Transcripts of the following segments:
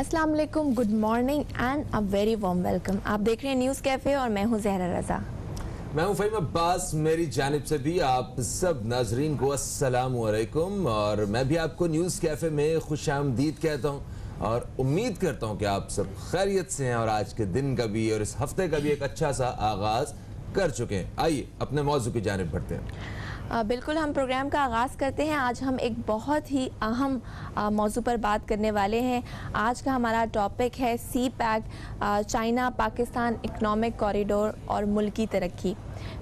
अस्सलाम वालेकुम, good morning and a very warm welcome. आप देख रहे हैं न्यूज़ कैफ़े और मैं हूं ज़हरा रज़ा। मैं हूं फ़हीम अब्बास। मेरी जानिब से भी आप सब नाजरीन को अस्सलाम वालेकुम और मैं भी आपको न्यूज़ कैफ़े में खुशामदीद कहता हूं और उम्मीद करता हूं कि आप सब खैरियत से हैं और आज के दिन का भी और इस हफ्ते का भी एक अच्छा सा आगाज़ कर चुके हैं। आइए अपने मौजू की जानिब बढ़ते हैं। बिल्कुल, हम प्रोग्राम का आगाज़ करते हैं। आज हम एक बहुत ही अहम मौजू पर बात करने वाले हैं। आज का हमारा टॉपिक है CPEC, China Pakistan economic corridor और मुल्की तरक्की।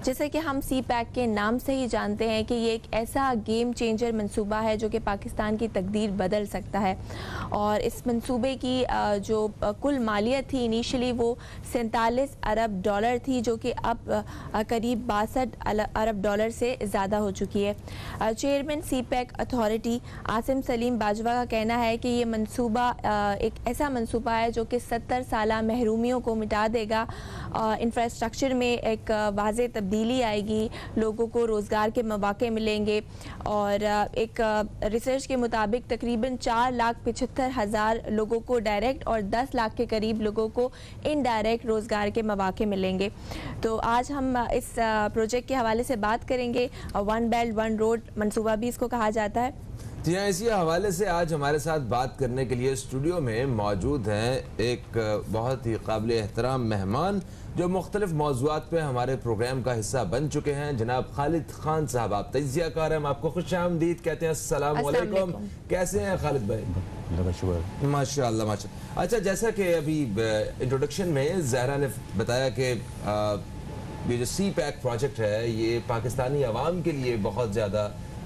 जैसे कि हम सी पैक के नाम से ही जानते हैं कि ये एक ऐसा गेम चेंजर मंसूबा है जो कि पाकिस्तान की तकदीर बदल सकता है। और इस मंसूबे की जो कुल मालियत थी इनिशियली वो 47 अरब डॉलर थी, जो कि अब करीब 62 अरब डॉलर से ज़्यादा हो चुकी है। Chairman C pack authority Asim Salim Bajwa का कहना है कि ये मंसूबा एक ऐसा मंसूबा है जो कि 70 साला महरूमियों को मिटा देगा। इंफ्रास्ट्रक्चर में एक वाज़े तब्दीली आएगी, लोगों को रोज़गार के मौके मिलेंगे और एक रिसर्च के मुताबिक तकरीबन 4,75,000 लोगों को डायरेक्ट और 10 लाख के करीब लोगों को इनडायरेक्ट रोज़गार के मौके मिलेंगे। तो आज हम इस प्रोजेक्ट के हवाले से बात करेंगे। वन बेल्ट वन रोड मंसूबा भी इसको कहा जाता है। जी हाँ, इसी हवाले से आज हमारे साथ बात करने के लिए स्टूडियो में मौजूद हैं एक बहुत ही काबिल एहतराम मेहमान जो मुख्तलिफ मौज़ूआत पे हमारे प्रोग्राम का हिस्सा बन चुके हैं। जनाब खालिद खान साहब, आप तजियाकार हैं, हम आपको खुशामदीद कहते हैं। अस्सलाम वालेकुम। कैसे हैं खालिद भाई? माशाअल्लाह माशाअल्लाह। अच्छा, जैसा कि अभी इंट्रोडक्शन में ज़हरा ने बताया कि ये जो सी पैक प्रोजेक्ट है ये पाकिस्तानी अवाम के लिए बहुत ज़्यादा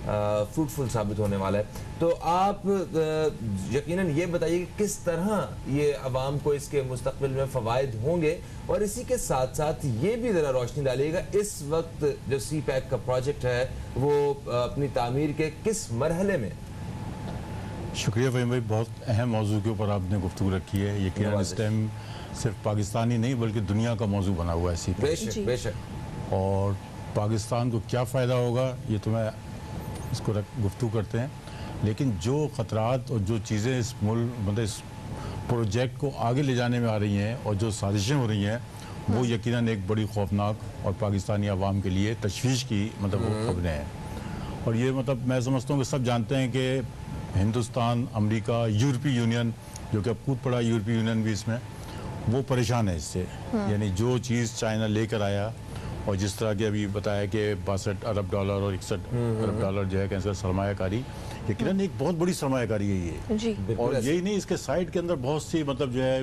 फ्रूटफुल साबित होने वाला है, तो आप यकीनन ये बताइए कि किस तरह ये अवाम को इसके मुस्तकबिल में फ़वाइद होंगे और इसी के साथ साथ ये भी ज़रा रोशनी डालिएगा इस वक्त जो सी पैक का प्रोजेक्ट है वो अपनी तामीर के किस मरहले में। शुक्रिया फ़हीम भाई, बहुत अहम मौजू के ऊपर आपने गुफ्तगू रखी है। यकीनन इस टाइम सिर्फ पाकिस्तानी नहीं बल्कि दुनिया का मौजू बना हुआ है सी पैक। बेशक बेशक। और पाकिस्तान को क्या फ़ायदा होगा ये तो मैं इसको गुफ्तगू करते हैं, लेकिन जो ख़तरात और जो चीज़ें इस मुल्क मतलब इस प्रोजेक्ट को आगे ले जाने में आ रही हैं और जो साजिशें हो रही हैं वो यकीनन एक बड़ी खौफनाक और पाकिस्तानी अवाम के लिए तशवीश की मतलब वो खबरें हैं। और ये मतलब मैं समझता हूँ कि सब जानते हैं कि हिंदुस्तान, अमेरिका, यूरोपीय यूनियन, जो कि अब कूद पड़ा यूरोपीय यूनियन भी इसमें, वो परेशान है इससे। यानी जो चीज़ चाइना लेकर आया और जिस तरह की अभी बताया कि 62 अरब डॉलर और 61 अरब डॉलर जो है कैसे सरमायाकारी, यकीनन एक बहुत बड़ी सरमायाकारी है ये। और यही नहीं, इसके साइड के अंदर बहुत सी मतलब जो है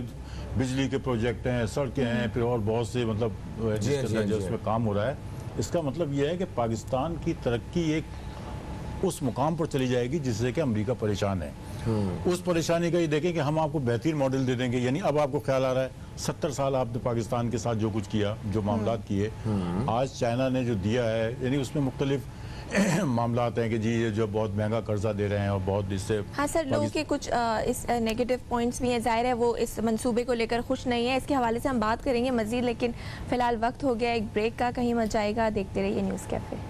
बिजली के प्रोजेक्ट हैं, सड़कें हैं, फिर और बहुत से मतलब जिसके अंदर जो उसमें काम हो रहा है। इसका मतलब ये है कि पाकिस्तान की तरक्की एक उस मुकाम पर चली जाएगी जिससे कि अमेरिका परेशान है। उस परेशानी का ये देखें कि हम आपको बेहतरीन मॉडल दे देंगे। यानी अब आपको ख्याल आ रहा है 70 साल आपने पाकिस्तान के साथ जो कुछ किया, जो मामलात किए, आज चाइना ने जो दिया है, यानी उसमें मुख्तलिफ मामलात हैं कि जी ये जो बहुत महंगा कर्जा दे रहे हैं और बहुत इससे। हाँ सर, लोगों के कुछ इस नेगेटिव पॉइंट्स भी हैं। जाहिर है वो इस मंसूबे को लेकर खुश नहीं है। इसके हवाले से हम बात करेंगे मजीद, लेकिन फिलहाल वक्त हो गया एक ब्रेक का। कहीं मत जाएगा, देखते रहिए न्यूज़ कैफे।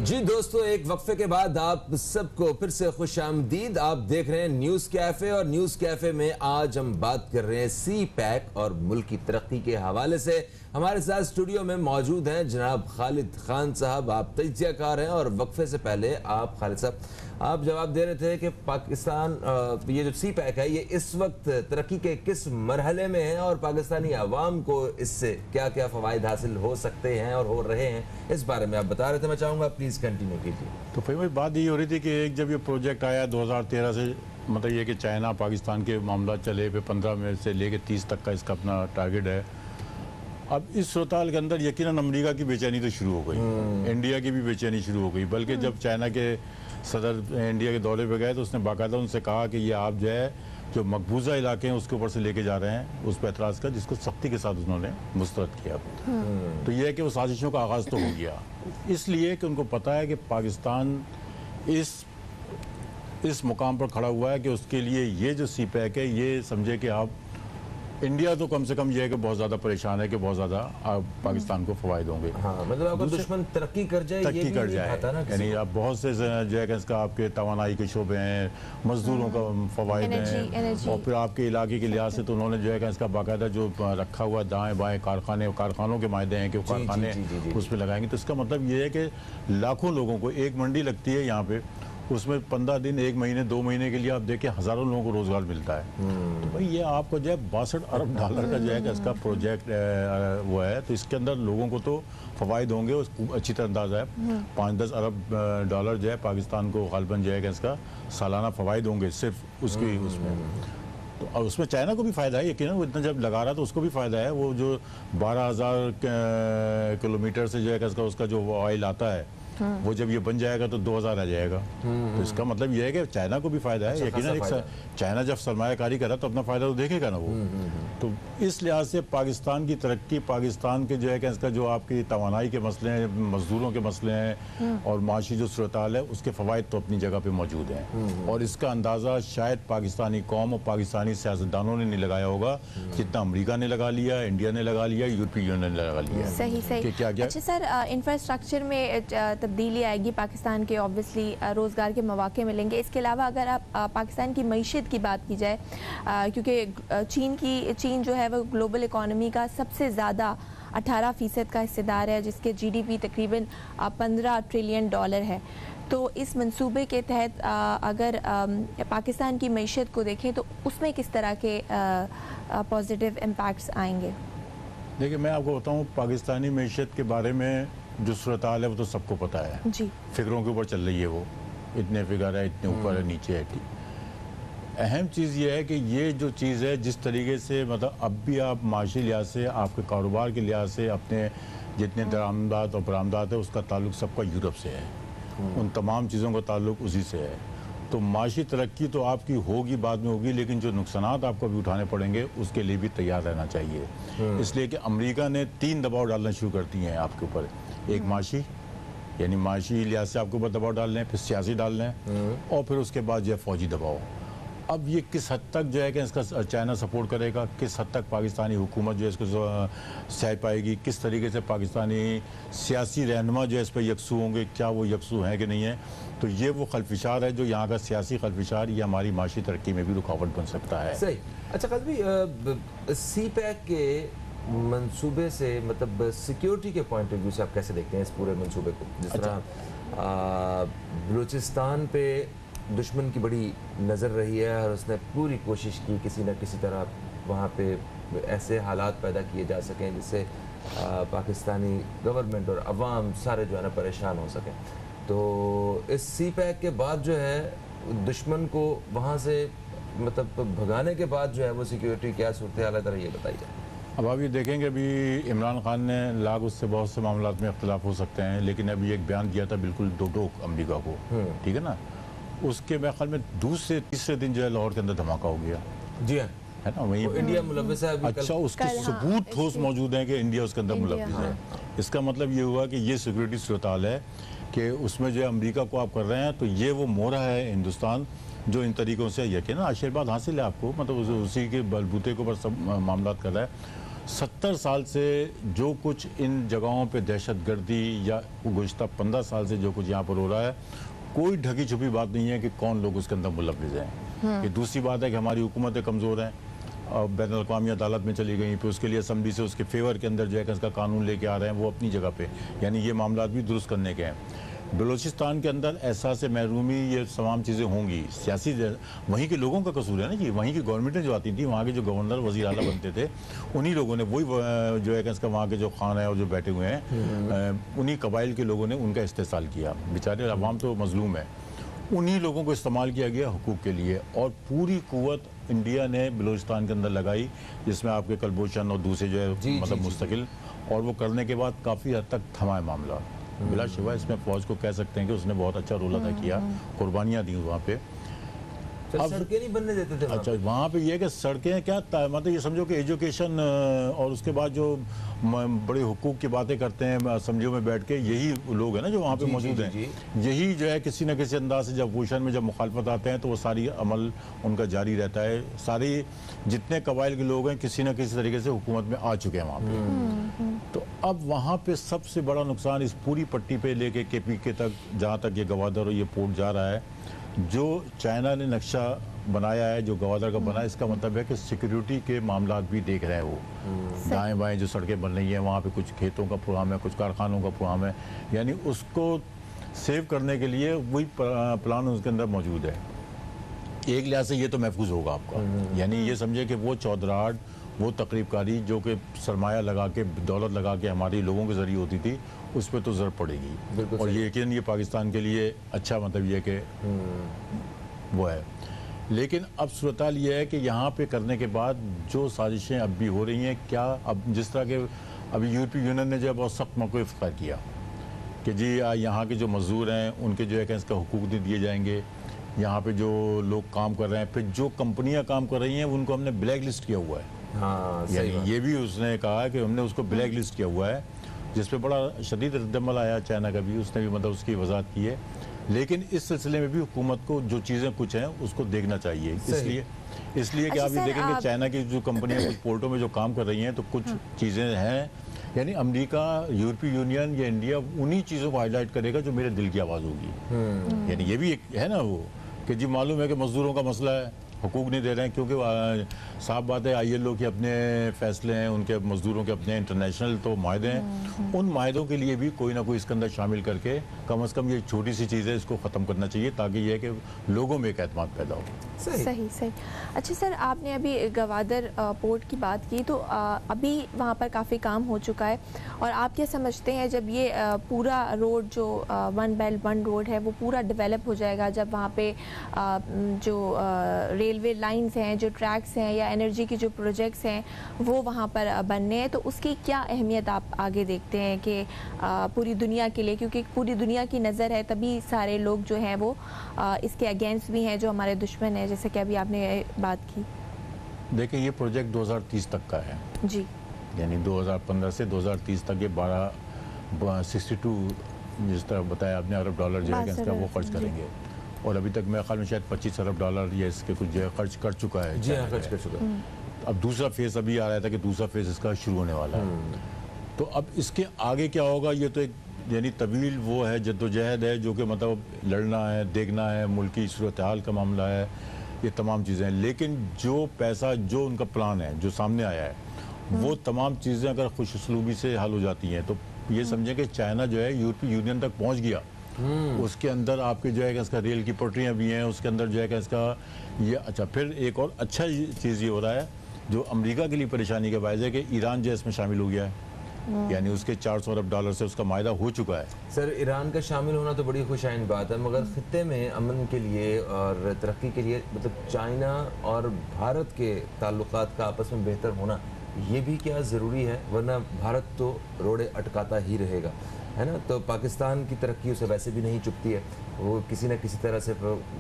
जी दोस्तों, एक वक्फे के बाद आप सबको फिर से खुशामदीद। आप देख रहे हैं न्यूज़ कैफ़े और न्यूज़ कैफ़े में आज हम बात कर रहे हैं सी पैक और मुल्क की तरक्की के हवाले से। हमारे साथ स्टूडियो में मौजूद हैं जनाब खालिद खान साहब, आप तजियाकार हैं। और वक्फे से पहले आप खालिद साहब आप जवाब दे रहे थे कि पाकिस्तान ये जो सी पैक है ये इस वक्त तरक्की के किस मरहले में है और पाकिस्तानी अवाम को इससे क्या क्या फ़वाइद हासिल हो सकते हैं और हो रहे हैं, इस बारे में आप बता रहे थे। मैं चाहूँगा प्लीज़ कंटिन्यू कीजिए। तो फिर भाई बात ये हो रही थी कि एक जब ये प्रोजेक्ट आया 2013 से, मतलब ये कि चाइना पाकिस्तान के मामला चले, फिर 15 में से लेकर 30 तक का इसका अपना टारगेट है। अब इस सूरत के अंदर यकीनन अमेरिका की बेचैनी तो शुरू हो गई, इंडिया की भी बेचैनी शुरू हो गई। बल्कि जब चाइना के सदर इंडिया के दौरे पे गए तो उसने बाकायदा उनसे कहा कि ये आप जो है जो मकबूजा इलाके हैं उसके ऊपर से लेके जा रहे हैं, उस पर एतराज़ कर, जिसको सख्ती के साथ उन्होंने मुस्तरद किया। तो यह है कि वो साजिशों का आगाज़ तो हो गया, इसलिए कि उनको पता है कि पाकिस्तान इस मुकाम पर खड़ा हुआ है कि उसके लिए ये जो सी पैक है ये समझे कि आप इंडिया तो कम से कम ये है कि बहुत ज़्यादा परेशान है कि बहुत ज़्यादा पाकिस्तान को फ़वाइद होंगे। हाँ, मतलब अगर दुश्मन तरक्की कर जाए, ये तरक्की भी कर नहीं जाए, खाता ना किसी यानी को। आप बहुत से जो है कि इसका आपके तवानाई के शोबे हैं, मजदूरों का फ़वाइद हैं, और फिर आपके इलाके के लिहाज से तो उन्होंने जो है कि इसका बाकायदा जो रखा हुआ दाएँ बाएँ कारखानों के मायदे हैं कि वो कारखाने उस पर लगाएंगे। तो इसका मतलब ये है कि लाखों लोगों को एक मंडी लगती है यहाँ पे, उसमें 15 दिन, 1 महीने, 2 महीने के लिए आप देखें हज़ारों लोगों को रोज़गार मिलता है। तो भाई ये आपको जो है 62 अरब डॉलर का जो है कि इसका प्रोजेक्ट वो है, तो इसके अंदर लोगों को तो फ़वाइद होंगे, उसको अच्छी तरह अंदाज़ा है। 5-10 अरब डॉलर जो है पाकिस्तान को गालबन जो है कि इसका सालाना फ़वाइद होंगे सिर्फ उसकी उसमें। तो और उसमें चाइना को भी फ़ायदा है, यकीनन वो इतना जब लगा रहा तो उसको भी फ़ायदा है। वो जो 12,000 किलोमीटर से जो है कि उसका जो ऑयल आता है, वो जब ये बन जाएगा तो 2000 आ जाएगा। तो इसका मतलब ये है कि चाइना को भी फायदा है। यकीनन चाइना जब सरमायाकारी करा तो अपना फायदा तो देखेगा ना वो। तो इस लिहाज से पाकिस्तान की तरक्की, पाकिस्तान के जो है कि इसका जो आपकी तवानाई के मसले हैं, मजदूरों के मसले हैं और माशी जो सूरत हाल है, उसके फ़वाइद तो अपनी जगह पे मौजूद हैं। और इसका अंदाज़ा शायद पाकिस्तानी कौम और पाकिस्तानी सियासतदानों ने नहीं लगाया होगा जितना अमरीका ने लगा लिया, इंडिया ने लगा लिया, यूरोपीय यूनियन ने लगा लिया। सही सही। क्या अच्छा सर, इंफ्रास्ट्रक्चर में तब्दीली आएगी, पाकिस्तान के ऑब्वियसली रोज़गार के मौके मिलेंगे। इसके अलावा अगर आप पाकिस्तान की मईशत की बात की जाए, क्योंकि चीन जो है वो ग्लोबल इकॉनमी का सबसे ज़्यादा 18% का हिस्सेदार है, जिसके जीडीपी तकरीबन 15 ट्रिलियन डॉलर है। तो इस मंसूबे के तहत अगर पाकिस्तान की मईशत को देखें तो उसमें किस तरह के पॉजिटिव इम्पैक्ट्स आएंगे? देखिए, मैं आपको बताऊं, पाकिस्तानी मईशत के बारे में जो सूरत हाल है वो तो सबको पता है जी। फिगरों के ऊपर चल रही है, वो इतने फिगर है, इतने ऊपर है, नीचे है। अहम चीज़ ये है कि ये जो चीज़ है, जिस तरीके से मतलब अब भी आप माशी लिहाज से, आपके कारोबार के लिहाज से, अपने जितने दरामदात और बरामदात है, उसका ताल्लुक सबका यूरोप से है। उन तमाम चीज़ों का ताल्लुक उसी से है। तो माशी तरक्की तो आपकी होगी, बाद में होगी, लेकिन जो नुकसानात आपको भी उठाने पड़ेंगे उसके लिए भी तैयार रहना चाहिए। इसलिए कि अमेरिका ने 3 दबाव डालना शुरू कर दिए हैं आपके ऊपर। एक माशी, यानी माशी लिहाज से आपके ऊपर दबाव डाल रहे हैं, फिर सियासी डाल रहे हैं, और फिर उसके बाद जो है फौजी दबाव। अब ये किस हद तक जो है कि इसका चाइना सपोर्ट करेगा, किस हद तक पाकिस्तानी हुकूमत जो है इसको सह पाएगी, किस तरीके से पाकिस्तानी सियासी रहनुमा जो है इस पर यकसू होंगे, क्या वो यकसू हैं कि नहीं है। तो ये वो खलफिशार है जो यहाँ का सियासी खलफिशार, ये हमारी माशी तरक्की में भी रुकावट बन सकता है। सही। अच्छा कल्बी, सी पैक के मंसूबे से, मतलब सिक्योरिटी के पॉइंट ऑफ व्यू से आप कैसे देखते हैं इस पूरे मंसूबे को? जिस तरह बलूचिस्तान पे दुश्मन की बड़ी नज़र रही है और उसने पूरी कोशिश की किसी न किसी तरह वहाँ पे ऐसे हालात पैदा किए जा सकें जिससे पाकिस्तानी गवर्नमेंट और अवाम सारे जो है ना परेशान हो सकें। तो इस सी पैक के बाद जो है दुश्मन को वहाँ से मतलब भगाने के बाद जो है वो सिक्योरिटी क्या सूरत हाल है, ये बताइए। अब आप ये देखेंगे, अभी इमरान खान ने लाग उससे बहुत से मामलों में इख्तलाफ हो सकते हैं, लेकिन अभी एक बयान दिया था बिल्कुल दो टोक अमरीका को, ठीक है ना। उसके मेरे ख्याल में दूसरे तीसरे दिन जो है लाहौर के अंदर धमाका हो गया। जी हाँ, है ना, वही इंडिया मुलव्विस है। अच्छा, उसके सबूत ठोस मौजूद हैं कि इंडिया उसके अंदर मुलव्विस है। इसका मतलब ये हुआ कि ये सिक्योरिटी सूरत हाल है कि उसमें जो है अमेरिका को आप कर रहे हैं, तो ये वो मोहरा है हिंदुस्तान जो इन तरीक़ों से यकीन आशीर्वाद हासिल है आपको, मतलब उसी के बलबूते के ऊपर सब मामला कर रहा है। 70 साल से जो कुछ इन जगहों पे दहशत गर्दी या गुज़श्ता 15 साल से जो कुछ यहाँ पर हो रहा है, कोई ढकी छुपी बात नहीं है कि कौन लोग उसके अंदर मुलव्विस हैं। ये दूसरी बात है कि हमारी हुकूमतें कमज़ोर हैं और बैन अल-अक़वामी अदालत में चली गई, फिर उसके लिए असम्बली से उसके फेवर के अंदर जो है उसका कानून लेके आ रहे हैं वो अपनी जगह पे, यानी ये मामला भी दुरुस्त करने के हैं। बलूचिस्तान के अंदर एहसास महरूमी, ये तमाम चीज़ें होंगी, सियासी वहीं के लोगों का कसूर है ना जी। वहीं की गवर्नमेंटें जो आती थी, वहाँ के जो गवर्नर वज़ीर आला बनते थे, उन्हीं लोगों ने वही जो है इसका वहाँ के जो खान है और जो बैठे हुए हैं, उन्हीं कबाइल के लोगों ने उनका इस्तेसाल किया। बेचारे अवाम तो मजलूम है, उन्हीं लोगों को इस्तेमाल किया गया हुकूक के लिए, और पूरी कुव्वत इंडिया ने बलूचिस्तान के अंदर लगाई, जिसमें आपके कलभूषण और दूसरे जो है मतलब मुस्तकिल, और वो करने के बाद काफ़ी हद तक थमा है मामला। बिला शिवा इसमें फ़ौज को कह सकते हैं कि उसने बहुत अच्छा रोल अदा किया, कुर्बानियाँ दी वहाँ पे। तो सड़कें नहीं बनने देते थे वहाँ अच्छा, वहाँ पे ये है कि सड़कें क्या मतलब ये समझो कि एजुकेशन और उसके बाद जो बड़े हुकूक की बातें करते हैं समझो में बैठ के, यही लोग हैं ना जो वहाँ पे जी, मौजूद जी, हैं। यही जो है किसी न किसी अंदाज से जब पोजिशन में जब मुखालफत आते हैं तो वो सारी अमल उनका जारी रहता है। सारी जितने कबाइल के लोग हैं किसी न किसी तरीके से हुकूमत में आ चुके हैं वहाँ पे। तो अब वहाँ पे सबसे बड़ा नुकसान इस पूरी पट्टी पे लेके KP के तक, जहाँ तक ये गवादर और ये पोर्ट जा रहा है, जो चाइना ने नक्शा बनाया है, जो गवादर का बना है, इसका मतलब है कि सिक्योरिटी के मामला भी देख रहे हैं वो। दाएं बाएं जो सड़कें बन रही हैं वहाँ पे कुछ खेतों का प्रोग्राम है, कुछ कारखानों का प्रोग्राम है, यानी उसको सेव करने के लिए वही प्लान उसके अंदर मौजूद है। एक लिहाज से ये तो महफूज होगा आपका, यानी ये समझे कि वो चौधराहट, वो तकरीबकारी जो कि सरमाया लगा के, दौलत लगा के हमारे लोगों के ज़रिए होती थी, उस पर तो ज़रूरत पड़ेगी। और ये यकीन ये पाकिस्तान के लिए अच्छा मतलब ये कि वो है। लेकिन अब सूरत ये है कि यहाँ पे करने के बाद जो साजिशें अब भी हो रही हैं, क्या अब जिस तरह के अभी यूरोपीय यूनियन ने जो बहुत सख्त मौक़िफ़ इख्तियार किया कि जी यहाँ के जो मज़दूर हैं उनके जो है कि इसका हुकूक नहीं दिए जाएंगे, यहाँ पे जो लोग काम कर रहे हैं, फिर जो कंपनियां काम कर रही हैं उनको हमने ब्लैक लिस्ट किया हुआ है। हाँ, यानी ये भी उसने कहा कि हमने उसको ब्लैक लिस्ट किया हुआ है, जिस पे बड़ा शदीद रद्दमल आया चाइना का भी, उसने भी मतलब उसकी वजाहत की है। लेकिन इस सिलसिले में भी हुकूमत को जो चीज़ें कुछ हैं उसको देखना चाहिए। इसलिए कि अच्छा आप ये सर, देखेंगे चाइना की जो कंपनियां कुछ पोर्टों में जो काम कर रही हैं, तो कुछ चीज़ें हैं, यानी अमेरिका, यूरोपीय यूनियन या इंडिया उन्हीं चीज़ों को हाईलाइट करेगा जो मेरे दिल की आवाज़ होगी। यानी ये भी एक है ना वो कि जी मालूम है कि मजदूरों का मसला है, हुकूक नहीं दे रहे हैं, क्योंकि साफ बात है ILO के अपने फैसले हैं, उनके मजदूरों के अपने इंटरनेशनल तो माहदे हैं, उन माहदों के लिए भी कोई ना कोई इसके अंदर शामिल करके कम से कम ये छोटी सी चीज़ है इसको ख़त्म करना चाहिए, ताकि ये है कि लोगों में एक एतमाद पैदा हो। सही। अच्छा सर, आपने अभी गवादर पोर्ट की बात की, तो अभी वहाँ पर काफ़ी काम हो चुका है, और आप क्या समझते हैं जब ये पूरा रोड जो वन बेल्ट वन रोड है वो पूरा डेवलप हो जाएगा, जब वहाँ पे जो रेलवे लाइंस हैं, जो ट्रैक्स हैं, या एनर्जी की जो प्रोजेक्ट्स हैं वो वहाँ पर बनने हैं, तो उसकी क्या अहमियत आप आगे देखते हैं कि पूरी दुनिया के लिए, क्योंकि पूरी दुनिया की नज़र है, तभी सारे लोग जो हैं वो इसके अगेंस्ट भी हैं जो हमारे दुश्मन हैं, जैसे कि अभी आपने बात की। देखिए ये प्रोजेक्ट 2030 तक का है जी, यानी 2015 से 2030 तक ये 62 जिस तरह बताया आपने अरब डॉलर जो है कि इसका वो खर्च करेंगे, और अभी तक मेरे ख्याल में शायद 25 अरब डॉलर या इसके कुछ जो है खर्च कर चुका है। जी हाँ, खर्च कर चुका है। अब दूसरा फेज़ अभी आ रहा था कि दूसरा फेज़ इसका शुरू होने वाला है, तो अब इसके आगे क्या होगा ये तो एक यानी तवील वो है, जद्दोजहद है, जो कि मतलब लड़ना है, देखना है, मुल्क की सूरत हाल का मामला है, ये तमाम चीज़ें हैं। लेकिन जो पैसा, जो उनका प्लान है, जो सामने आया है, वो तमाम चीज़ें अगर खुशउस्लूबी से हल हो जाती हैं, तो ये समझें कि चाइना जो है यूरोपीय यूनियन तक पहुँच गया। उसके अंदर आपके जो है कि इसका रेल की पटरियाँ भी हैं, उसके अंदर जो है कि इसका ये अच्छा, फिर एक और अच्छा चीज़ ये हो रहा है जो अमेरिका के लिए परेशानी का बायस है कि ईरान जो इसमें शामिल हो गया है, यानी उसके 400 अरब डॉलर से उसका मायदा हो चुका है। सर, ईरान का शामिल होना तो बड़ी खुशाइन बात है, मगर खित्ते में अमन के लिए और तरक्की के लिए मतलब चाइना और भारत के ताल्लुकात का आपस में बेहतर होना ये भी क्या ज़रूरी है, वरना भारत तो रोड़े अटकाता ही रहेगा, है ना। तो पाकिस्तान की तरक्की उसे वैसे भी नहीं चुकती है, वो किसी न किसी तरह से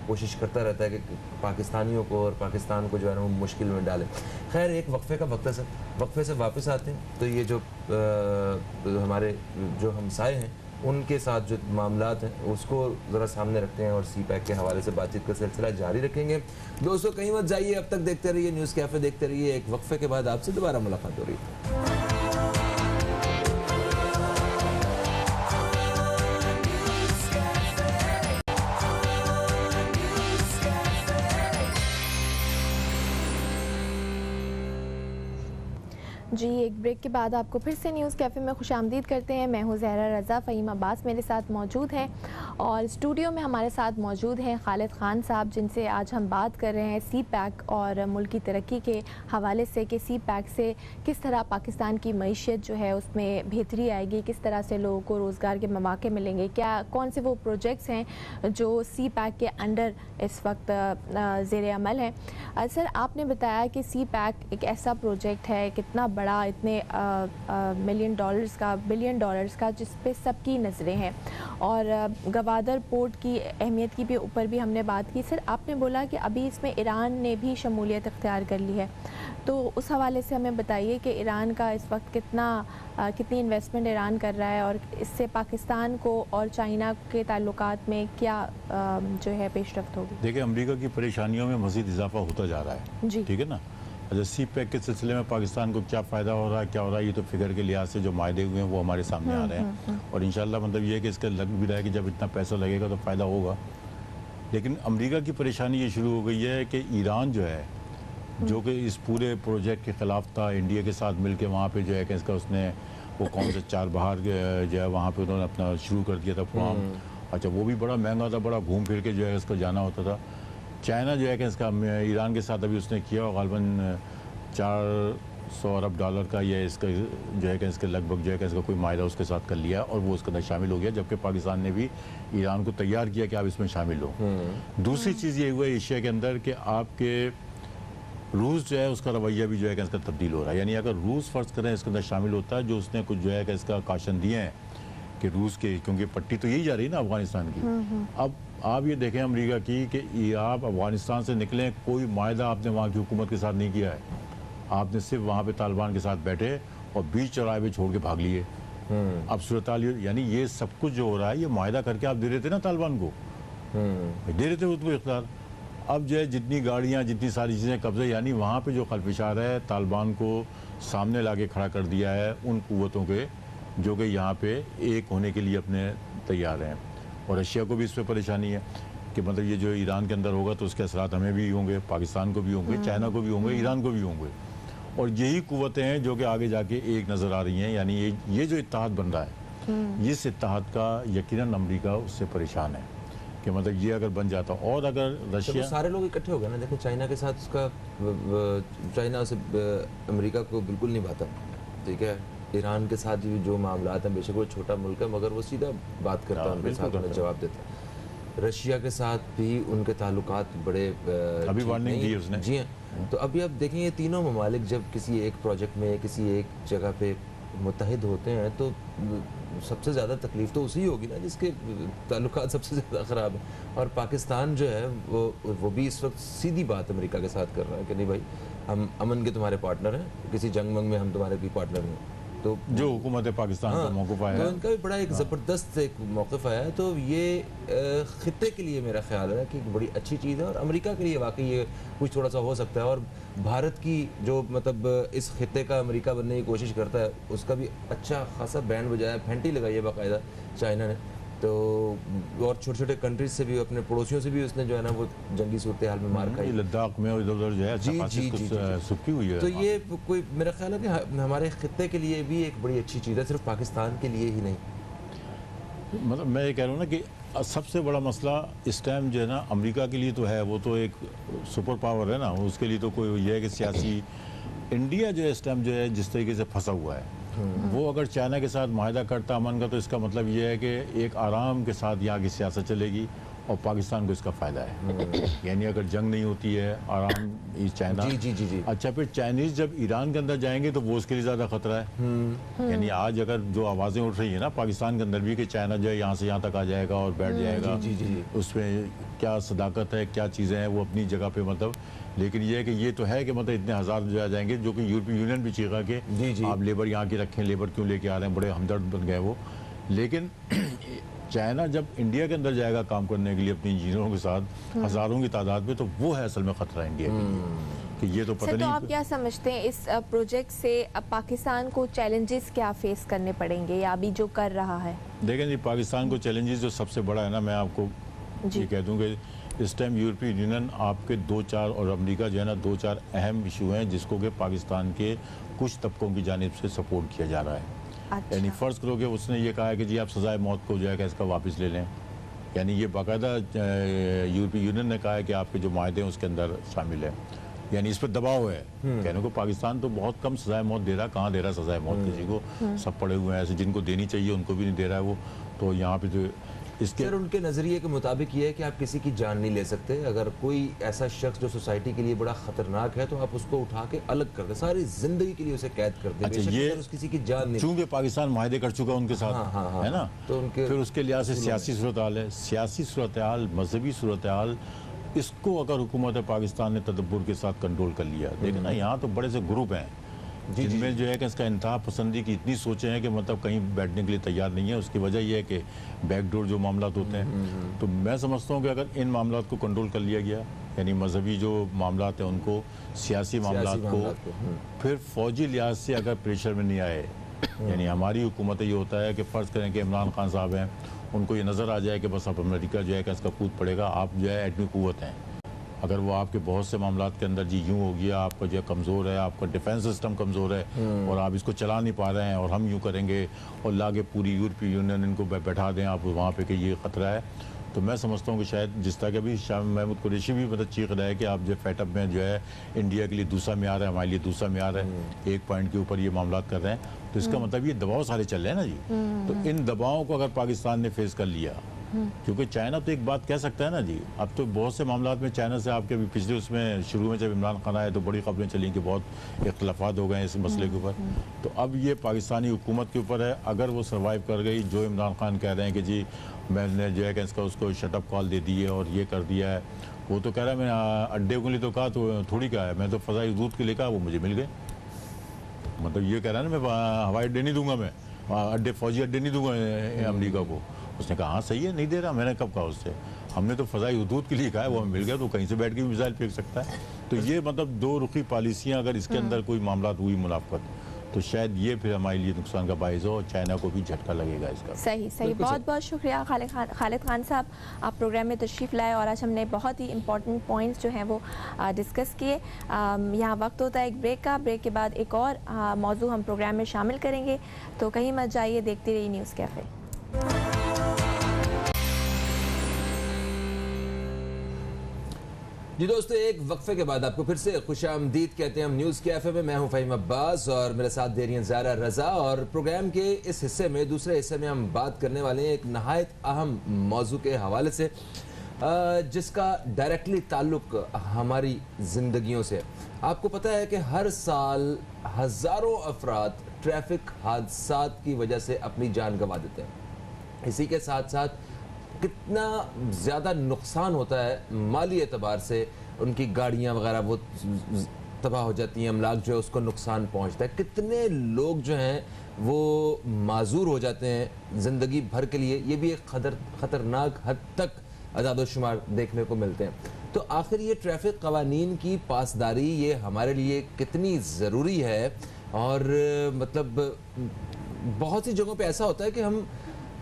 कोशिश करता रहता है कि पाकिस्तानियों को और पाकिस्तान को जो है ना वो मुश्किल में डाले। खैर, एक वक्फे का वक्त है सर, वक्फे से वापस आते हैं तो ये जो हमारे जो हमसाए हैं उनके साथ जो मामलात हैं उसको ज़रा सामने रखते हैं और CPEC के हवाले से बातचीत का सिलसिला जारी रखेंगे। दोस्तों कहीं मत जाइए, अब तक देखते रहिए न्यूज़ कैफ़े, देखते रहिए। एक वक्फे के बाद आपसे दोबारा मुलाकात हो रही है। जी, एक ब्रेक के बाद आपको फिर से न्यूज़ कैफ़े में खुशामदीद करते हैं। मैं हूँ ज़हरा रज़ा, फ़हीम अब्बास मेरे साथ मौजूद हैं, और स्टूडियो में हमारे साथ मौजूद हैं खालिद ख़ान साहब, जिनसे आज हम बात कर रहे हैं CPEC और मुल्क की तरक्की के हवाले से कि CPEC से किस तरह पाकिस्तान की मईशत जो है उसमें बेहतरी आएगी, किस तरह से लोगों को रोज़गार के मौके मिलेंगे, क्या कौन से वो प्रोजेक्ट्स हैं जो CPEC के अंडर इस वक्त ज़ेर अमल हैं। सर, आपने बताया कि CPEC एक ऐसा प्रोजेक्ट है, कितना बड़ा, इतने मिलियन डॉलर्स का, बिलियन डॉलर्स का, जिस पे सबकी नज़रें हैं। और गवादर पोर्ट की अहमियत की भी ऊपर भी हमने बात की। सर, आपने बोला कि अभी इसमें ईरान ने भी शमूलियत इख्तियार कर ली है, तो उस हवाले से हमें बताइए कि ईरान का इस वक्त कितनी इन्वेस्टमेंट ईरान कर रहा है और इससे पाकिस्तान को और चाइना के ताल्लुकात में क्या जो है पेशरफ्त होगी? देखिए, अमेरिका की परेशानियों में मज़ीद इजाफा होता जा रहा है, जी, ठीक है ना। अच्छा, सी पैक के सिलसिले में पाकिस्तान को क्या फ़ायदा हो रहा है, क्या हो रहा है, ये तो फिगर के लिहाज से जो मायदे हुए हैं वो हमारे सामने आ रहे हैं। और इंशाल्लाह मतलब ये है कि इसका लग भी रहा है कि जब इतना पैसा लगेगा तो फ़ायदा होगा। लेकिन अमेरिका की परेशानी ये शुरू हो गई है कि ईरान जो है, जो कि इस पूरे प्रोजेक्ट के ख़िलाफ़ था, इंडिया के साथ मिल के वहाँ पर जो है कि इसका उसने वो कौन से 4 बहार जो है वहाँ पर उन्होंने अपना शुरू कर दिया था प्रोग्राम। अच्छा, वो भी बड़ा महंगा था, बड़ा घूम फिर के जो है इसको जाना होता था। चाइना जो है कि इसका ईरान के साथ अभी उसने किया और गालबन 400 अरब डॉलर का ये इसका जो है कि इसके लगभग जो है कि इसका कोई मायदा उसके साथ कर लिया और वो उसके अंदर शामिल हो गया, जबकि पाकिस्तान ने भी ईरान को तैयार किया कि आप इसमें शामिल हो। दूसरी चीज़ ये हुआ एशिया के अंदर कि आपके रूस जो है उसका रवैया भी जो है कि इसका तब्दील हो रहा है। यानी अगर रूस फ़र्ज़ करें इसके अंदर शामिल होता है, जो उसने कुछ जो है कि इसका काशन दिए हैं कि रूस के, क्योंकि पट्टी तो यही जा रही है ना अफगानिस्तान की। अब आप ये देखें अमेरिका की कि आप अफगानिस्तान से निकलें, कोई मायदा आपने वहाँ की हुकूमत के साथ नहीं किया है। आपने सिर्फ वहाँ पे तालिबान के साथ बैठे और बीच चौराहे पे छोड़ के भाग लिए। अब सूरत यानी ये सब कुछ जो हो रहा है ये मायदा करके आप दे रहे थे ना तालिबान को, दे रहे थे उसको इख्तियार। अब जो है जितनी गाड़ियाँ, जितनी सारी चीज़ें कब्जे, यानी वहाँ पे जो खलफिशार है तालिबान को सामने ला के खड़ा कर दिया है उन कुव्वतों के जो कि यहाँ पे एक होने के लिए अपने तैयार हैं। और रशिया को भी इस पर परेशानी है कि मतलब ये जो ईरान के अंदर होगा तो उसके असरात हमें भी होंगे, पाकिस्तान को भी होंगे, चाइना को भी होंगे, ईरान को भी होंगे। और यही कुव्वतें हैं जो कि आगे जाके एक नज़र आ रही हैं। यानी ये जो इत्तेहाद बन रहा है, इस इत्तेहाद का यकीनन अमेरिका उससे परेशान है कि मतलब ये अगर बन जाता और अगर रशिया, तो सारे लोग इकट्ठे हो गए ना। देखो चाइना के साथ उसका चाइना से अमेरिका को बिल्कुल नहीं भाता, ठीक है। ईरान के साथ भी जो मामला हैं, बेशक वो छोटा मुल्क है मगर वो सीधा बात करता है, उनके साथ उन्हें जवाब देता है। रशिया के साथ भी उनके ताल्लुकात बड़े अभी वार्निंग दी उसने। जी हाँ, तो अभी आप देखें ये तीनों ममालिक जब किसी एक प्रोजेक्ट में किसी एक जगह पे मुत्तहिद होते हैं तो सबसे ज़्यादा तकलीफ तो उसी होगी ना जिसके ताल्लुकात सबसे ज़्यादा ख़राब है। और पाकिस्तान जो है वो भी इस वक्त सीधी बात अमेरिका के साथ कर रहा है कि नहीं भाई, हम अमन के तुम्हारे पार्टनर हैं, किसी जंग मंग में हम तुम्हारे कोई पार्टनर नहीं। तो जो हुकूमत पाकिस्तान का मौक़िफ़ आया तो है, इनका भी बड़ा एक ज़बरदस्त एक मौक़िफ़ आया है। तो ये ख़ित्ते के लिए मेरा ख्याल है कि एक बड़ी अच्छी चीज़ है और अमेरिका के लिए वाकई ये कुछ थोड़ा सा हो सकता है। और भारत की जो मतलब इस ख़ित्ते का अमेरिका बनने की कोशिश करता है उसका भी अच्छा खासा बैंड बजाया, फेंटी लगाई है बाकायदा चाइना ने। तो और छोटे छोटे कंट्रीज से भी, अपने पड़ोसियों से भी उसने जो है ना वो जंगी सूरत हाल में मार खाई, लद्दाख में और इधर जो है जी जी जी सुखी हुई है। तो ये कोई मेरा ख्याल है कि हमारे खित्ते के लिए भी एक बड़ी अच्छी चीज़ है, सिर्फ पाकिस्तान के लिए ही नहीं। मतलब मैं ये कह रहा हूँ ना कि सबसे बड़ा मसला इस टाइम जो है ना अमेरिका के लिए तो है, वो तो एक सुपर पावर है ना, उसके लिए तो कोई ये है कि सियासी इंडिया जो है इस टाइम जो है जिस तरीके से फंसा हुआ है, वो अगर चाइना के साथ माहिदा करता अमन का तो इसका मतलब ये है कि एक आराम के साथ यहाँ की सियासत चलेगी और पाकिस्तान को इसका फ़ायदा है। यानी अगर जंग नहीं होती है, आराम चाइना, जी जी जी जी। अच्छा फिर चाइनीज़ जब ईरान के अंदर जाएंगे तो वो उसके लिए ज़्यादा ख़तरा है। यानी आज अगर जो आवाज़ें उठ रही है ना पाकिस्तान के अंदर भी कि चाइना जो है यहाँ से यहाँ तक आ जाएगा और बैठ जाएगा, जी जी जी। उसमें क्या सदाकत है, क्या चीज़ें हैं, वो अपनी जगह पे मतलब। लेकिन ये है कि ये तो है कि मतलब इतने हज़ार जो आ जाएंगे, जो कि यूरोपीय यूनियन भी चीखा कि जी जी। आप लेबर यहाँ की रखें, लेबर क्यों लेके आ रहे हैं, बड़े हमदर्द बन गए वो। लेकिन चाइना जब इंडिया के अंदर जाएगा काम करने के लिए अपने इंजीनियरों के साथ हज़ारों की तादाद में, तो वो है असल में ख़तरा इंडिया के लिए कि ये तो पता सर, नहीं। तो आप क्या समझते हैं इस प्रोजेक्ट से पाकिस्तान को चैलेंजेस क्या फेस करने पड़ेंगे या अभी जो कर रहा है? देखें जी, पाकिस्तान को चैलेंजेस जो सबसे बड़ा है ना, मैं आपको ये कह दूँ कि इस टाइम यूरोपीय यूनियन आपके 2-4 और अमेरिका जो है ना 2-4 अहम इशू हैं जिसको कि पाकिस्तान के कुछ तबकों की जानिब से सपोर्ट किया जा रहा है। अच्छा। यानी फ़र्ज़ करो कि उसने ये कहा है कि जी आप सज़ाए मौत को जो है कि इसका वापस ले लें। यानी ये बाकायदा यूरोपीय यूनियन ने कहा है कि आपके जो माहदे हैं उसके अंदर शामिल है। यानी इस पर दबाव है कहने को पाकिस्तान तो बहुत कम सज़ाए मौत दे रहा है, कहाँ दे रहा है सज़ाए मौत किसी को, सब पड़े हुए हैं ऐसे जिनको देनी चाहिए उनको भी नहीं दे रहा है वो। तो यहाँ पे तो इसके सर उनके नज़रिए के मुताबिक ये है कि आप किसी की जान नहीं ले सकते। अगर कोई ऐसा शख्स जो सोसाइटी के लिए बड़ा खतरनाक है तो आप उसको उठा के अलग कर दे, सारी जिंदगी के लिए उसे कैद कर दे। अच्छा, ये किसी की जान नहीं, चूंकि पाकिस्तान माहदे कर चुका उनके साथ, है ना, तो उनके फिर उसके लिहाज से सियासी सूरत हाल है, सियासी सूरत हाल, मजहबी सूरत हाल, इसको अगर हुकूमत पाकिस्तान ने तदब्बुर के साथ कंट्रोल कर लिया। देखिए ना, यहाँ तो बड़े से ग्रुप हैं जिनमें जो है कि इसका इंतहा पसंदी की इतनी सोचें हैं कि मतलब कहीं बैठने के लिए तैयार नहीं है। उसकी वजह यह है कि बैकडोर जो मामला होते हैं, तो मैं समझता हूँ कि अगर इन मामला को कंट्रोल कर लिया गया, यानी मजहबी जो मामला हैं उनको, सियासी मामला को, फिर फौजी लिहाज से अगर प्रेशर में नहीं आए, यानी हमारी हुकूमत ये होता है कि फ़र्ज़ करें कि इमरान खान साहब हैं, उनको ये नज़र आ जाए कि बस अब अमेरिका जो है कि इसका कूद पड़ेगा, आप जो है एटमी क़ुव्वत हैं, अगर वो आपके बहुत से मामलात के अंदर जी यूँ हो गया, आपका जो है कमज़ोर है, आपका डिफेंस सिस्टम कमज़ोर है और आप इसको चला नहीं पा रहे हैं और हम यूँ करेंगे और लागे पूरी यूरोपीय यूनियन इनको बैठा दें आप वहाँ पे कि ये ख़तरा है, तो मैं समझता हूँ कि शायद जिस तरह के अभी शाह महमूद कुरैशी भी मतलब चीख रहा है कि आप जो फेटअप में जो है इंडिया के लिए दूसरा म्यार है, हमारे लिए दूसरा म्यार है, एक पॉइंट के ऊपर ये मामलात कर रहे हैं, तो इसका मतलब ये दबाव सारे चल रहे हैं ना जी। तो इन दबावों को अगर पाकिस्तान ने फेस कर लिया, क्योंकि चाइना तो एक बात कह सकता है ना जी, अब तो बहुत से मामलात में चाइना से आपके अभी पिछले उसमें शुरू में जब इमरान खान आए तो बड़ी खबरें चली कि बहुत इख्तलाफात हो गए इस मसले के ऊपर। तो अब ये पाकिस्तानी हुकूमत के ऊपर है, अगर वो सर्वाइव कर गई, जो इमरान खान कह रहे हैं कि जी मैंने जो है कि इसका उसको शटअप कॉल दे दी है और ये कर दिया है, वो तो कह रहा है मैंने अड्डे के लिए तो कहा, तो थोड़ी कहा है, मैं तो फ़ज़ाई हदूद के लिए कहा, वो मुझे मिल गए। मतलब ये कह रहा है ना, मैं हवाई अड्डे नहीं दूंगा, मैं अड्डे फौजी अड्डे नहीं दूंगा अमेरिका को। उसने कहा हाँ सही है, नहीं दे रहा, मैंने कब कहा उससे, हमने तो फ़ज़ाई हदूद के लिए कहा है, वो हमें मिल गया, तो कहीं से बैठ के भी मिसाइल फेंक सकता है। तो ये मतलब दो रुखी पॉलिसियाँ, अगर इसके अंदर कोई मामला हुई मुनाफ़त, तो शायद ये फिर हमारे लिए नुकसान का बाइस हो और चाइना को भी झटका लगेगा इसका। सही, बहुत बहुत शुक्रिया खालिद खान साहब, आप प्रोग्राम में तशरीफ़ लाए और आज हमने बहुत ही इंपॉर्टेंट पॉइंट्स जो हैं वो डिस्कस किए। यहाँ वक्त होता है एक ब्रेक का, ब्रेक के बाद एक और मौजू हम प्रोग्राम में शामिल करेंगे, तो कहीं मत जाइए, देखते रहिए न्यूज़ कैफ़े। जी दोस्तों, एक वक्फे के बाद आपको फिर से खुशामदीद कहते हैं हम न्यूज़ कैफ़े में। मैं हूं फ़हीम अब्बास और मेरे साथ दे रही हैं ज़ारा रज़ा, और प्रोग्राम के इस हिस्से में, दूसरे हिस्से में हम बात करने वाले हैं एक नहायत अहम मौजू के हवाले से, जिसका डायरेक्टली ताल्लुक़ हमारी ज़िंदगियों से। आपको पता है कि हर साल हज़ारों अफराद ट्रैफिक हादसात की वजह से अपनी जान गंवा देते हैं। इसी के साथ साथ कितना ज़्यादा नुकसान होता है माली एतबार से, उनकी गाड़ियाँ वगैरह वो तबाह हो जाती हैं, अमलाक जो है उसको नुकसान पहुँचता है, कितने लोग जो हैं वो माजूर हो जाते हैं ज़िंदगी भर के लिए। ये भी एक ख़तरनाक हद तक अदाद-ओ-शुमार देखने को मिलते हैं। तो आखिर ये ट्रैफिक कवानीन की पासदारी ये हमारे लिए कितनी ज़रूरी है, और मतलब बहुत सी जगहों पे ऐसा होता है कि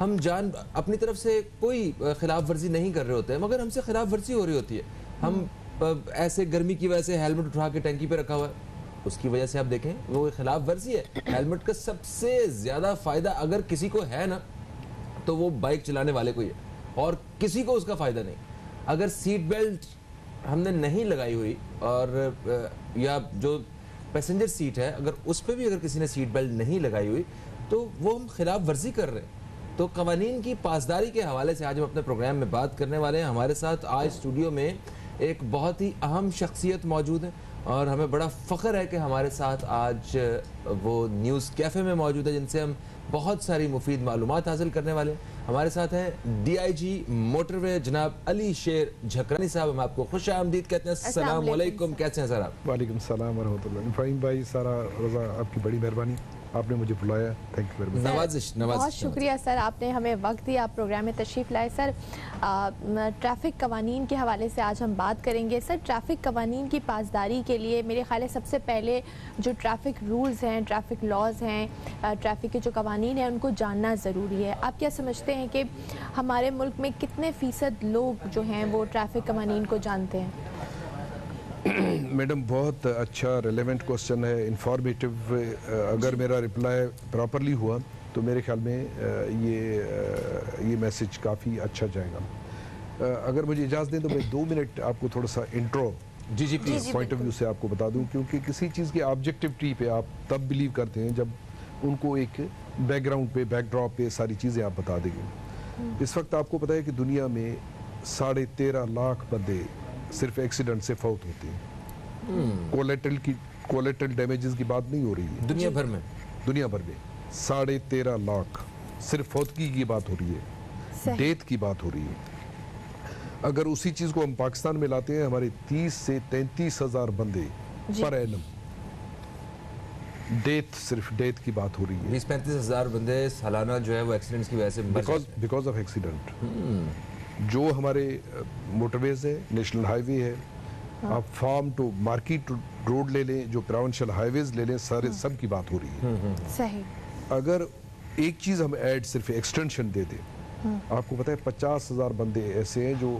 हम जान अपनी तरफ से कोई खिलाफ वर्जी नहीं कर रहे होते हैं, मगर हमसे खिलाफ वर्जी हो रही होती है। हम ऐसे गर्मी की वजह से हेलमेट उठा के टंकी पे रखा हुआ है, उसकी वजह से आप देखें वो खिलाफ वर्जी है। हेलमेट का सबसे ज़्यादा फ़ायदा अगर किसी को है ना, तो वो बाइक चलाने वाले को ही है, और किसी को उसका फ़ायदा नहीं। अगर सीट बेल्ट हमने नहीं लगाई हुई, और या जो पैसेंजर सीट है अगर उस पर भी अगर किसी ने सीट बेल्ट नहीं लगाई हुई, तो वो हम खिलाफ वर्जी कर रहे हैं। तो कवानीन की पासदारी के हवाले से आज हम अपने प्रोग्राम में बात करने वाले हैं। हमारे साथ आज स्टूडियो में एक बहुत ही अहम शख्सियत मौजूद है, और हमें बड़ा फ़ख्र है कि हमारे साथ आज वो न्यूज़ कैफ़े में मौजूद है, जिनसे हम बहुत सारी मुफीद मालूमात हासिल करने वाले हैं। हमारे साथ हैं DIG मोटरवे जनाब अली शेर झकरानी साहब, हम आपको खुश आमदीद कहते हैं। अस्सलाम वालेकुम, कैसे हैं सर आप? वालेकुम सलाम व रहमतुल्लाह। फ़हीम भाई, सारा रज़ा, आपकी बड़ी मेहरबानी, आपने मुझे बुलाया, थैंक यू वेरी मच। नवाजिश बहुत शुक्रिया सर, आपने हमें वक्त दिया, आप प्रोग्राम में तशरीफ़ लाए। सर ट्रैफ़िक कवानीन के हवाले से आज हम बात करेंगे। सर ट्रैफ़िक कवानीन की पासदारी के लिए मेरे ख्याल है सबसे पहले जो ट्रैफ़िक रूल्स हैं, ट्रैफ़िक लॉज हैं, ट्रैफ़िक के जो कवानीन हैं उनको जानना ज़रूरी है। आप क्या समझते हैं कि हमारे मुल्क में कितने फ़ीसद लोग जो हैं वो ट्रैफ़िक कवानीन को जानते हैं? मैडम, बहुत अच्छा रेलेवेंट क्वेश्चन है, इंफॉर्मेटिव। अगर मेरा रिप्लाई प्रॉपरली हुआ तो मेरे ख्याल में ये मैसेज काफ़ी अच्छा जाएगा। अगर मुझे इजाज़त दें तो मैं 2 मिनट आपको थोड़ा सा इंट्रो जी पॉइंट ऑफ व्यू से आपको बता दूं, क्योंकि किसी चीज़ की ऑब्जेक्टिविटी पे आप तब बिलीव करते हैं जब उनको एक बैकग्राउंड पे, बैकड्रॉप पे सारी चीज़ें आप बता देंगे। इस वक्त आपको पता है कि दुनिया में 13.5 लाख बंदे सिर्फ एक्सीडेंट से फौत होते हैं। कोलेटरल डैमेजेस की बात नहीं हो रही है। दुनिया भर में 13.5 लाख सिर्फ फौतगी की बात हो रही है, सही। डेथ की बात हो रही है। अगर उसी चीज को हम पाकिस्तान में लाते हैं, हमारे 30 से 33 हजार बंदे जी। पर एनम डेथ, सिर्फ डेथ की बात हो रही है 20-35 हज़ार बंदे सालाना जो है वो एक्सीडेंट्स की वजह से मर जाते हैं। Because of accident. जो हमारे मोटरवेज है, नेशनल हाईवे है, आप फार्म टू मार्केट रोड ले लें, जो प्रोविंशियल हाईवेज ले लें, सारे सब की बात हो रही है। सही। अगर एक चीज हम ऐड सिर्फ एक्सटेंशन दे दें, आपको पता है 50,000 बंदे ऐसे हैं जो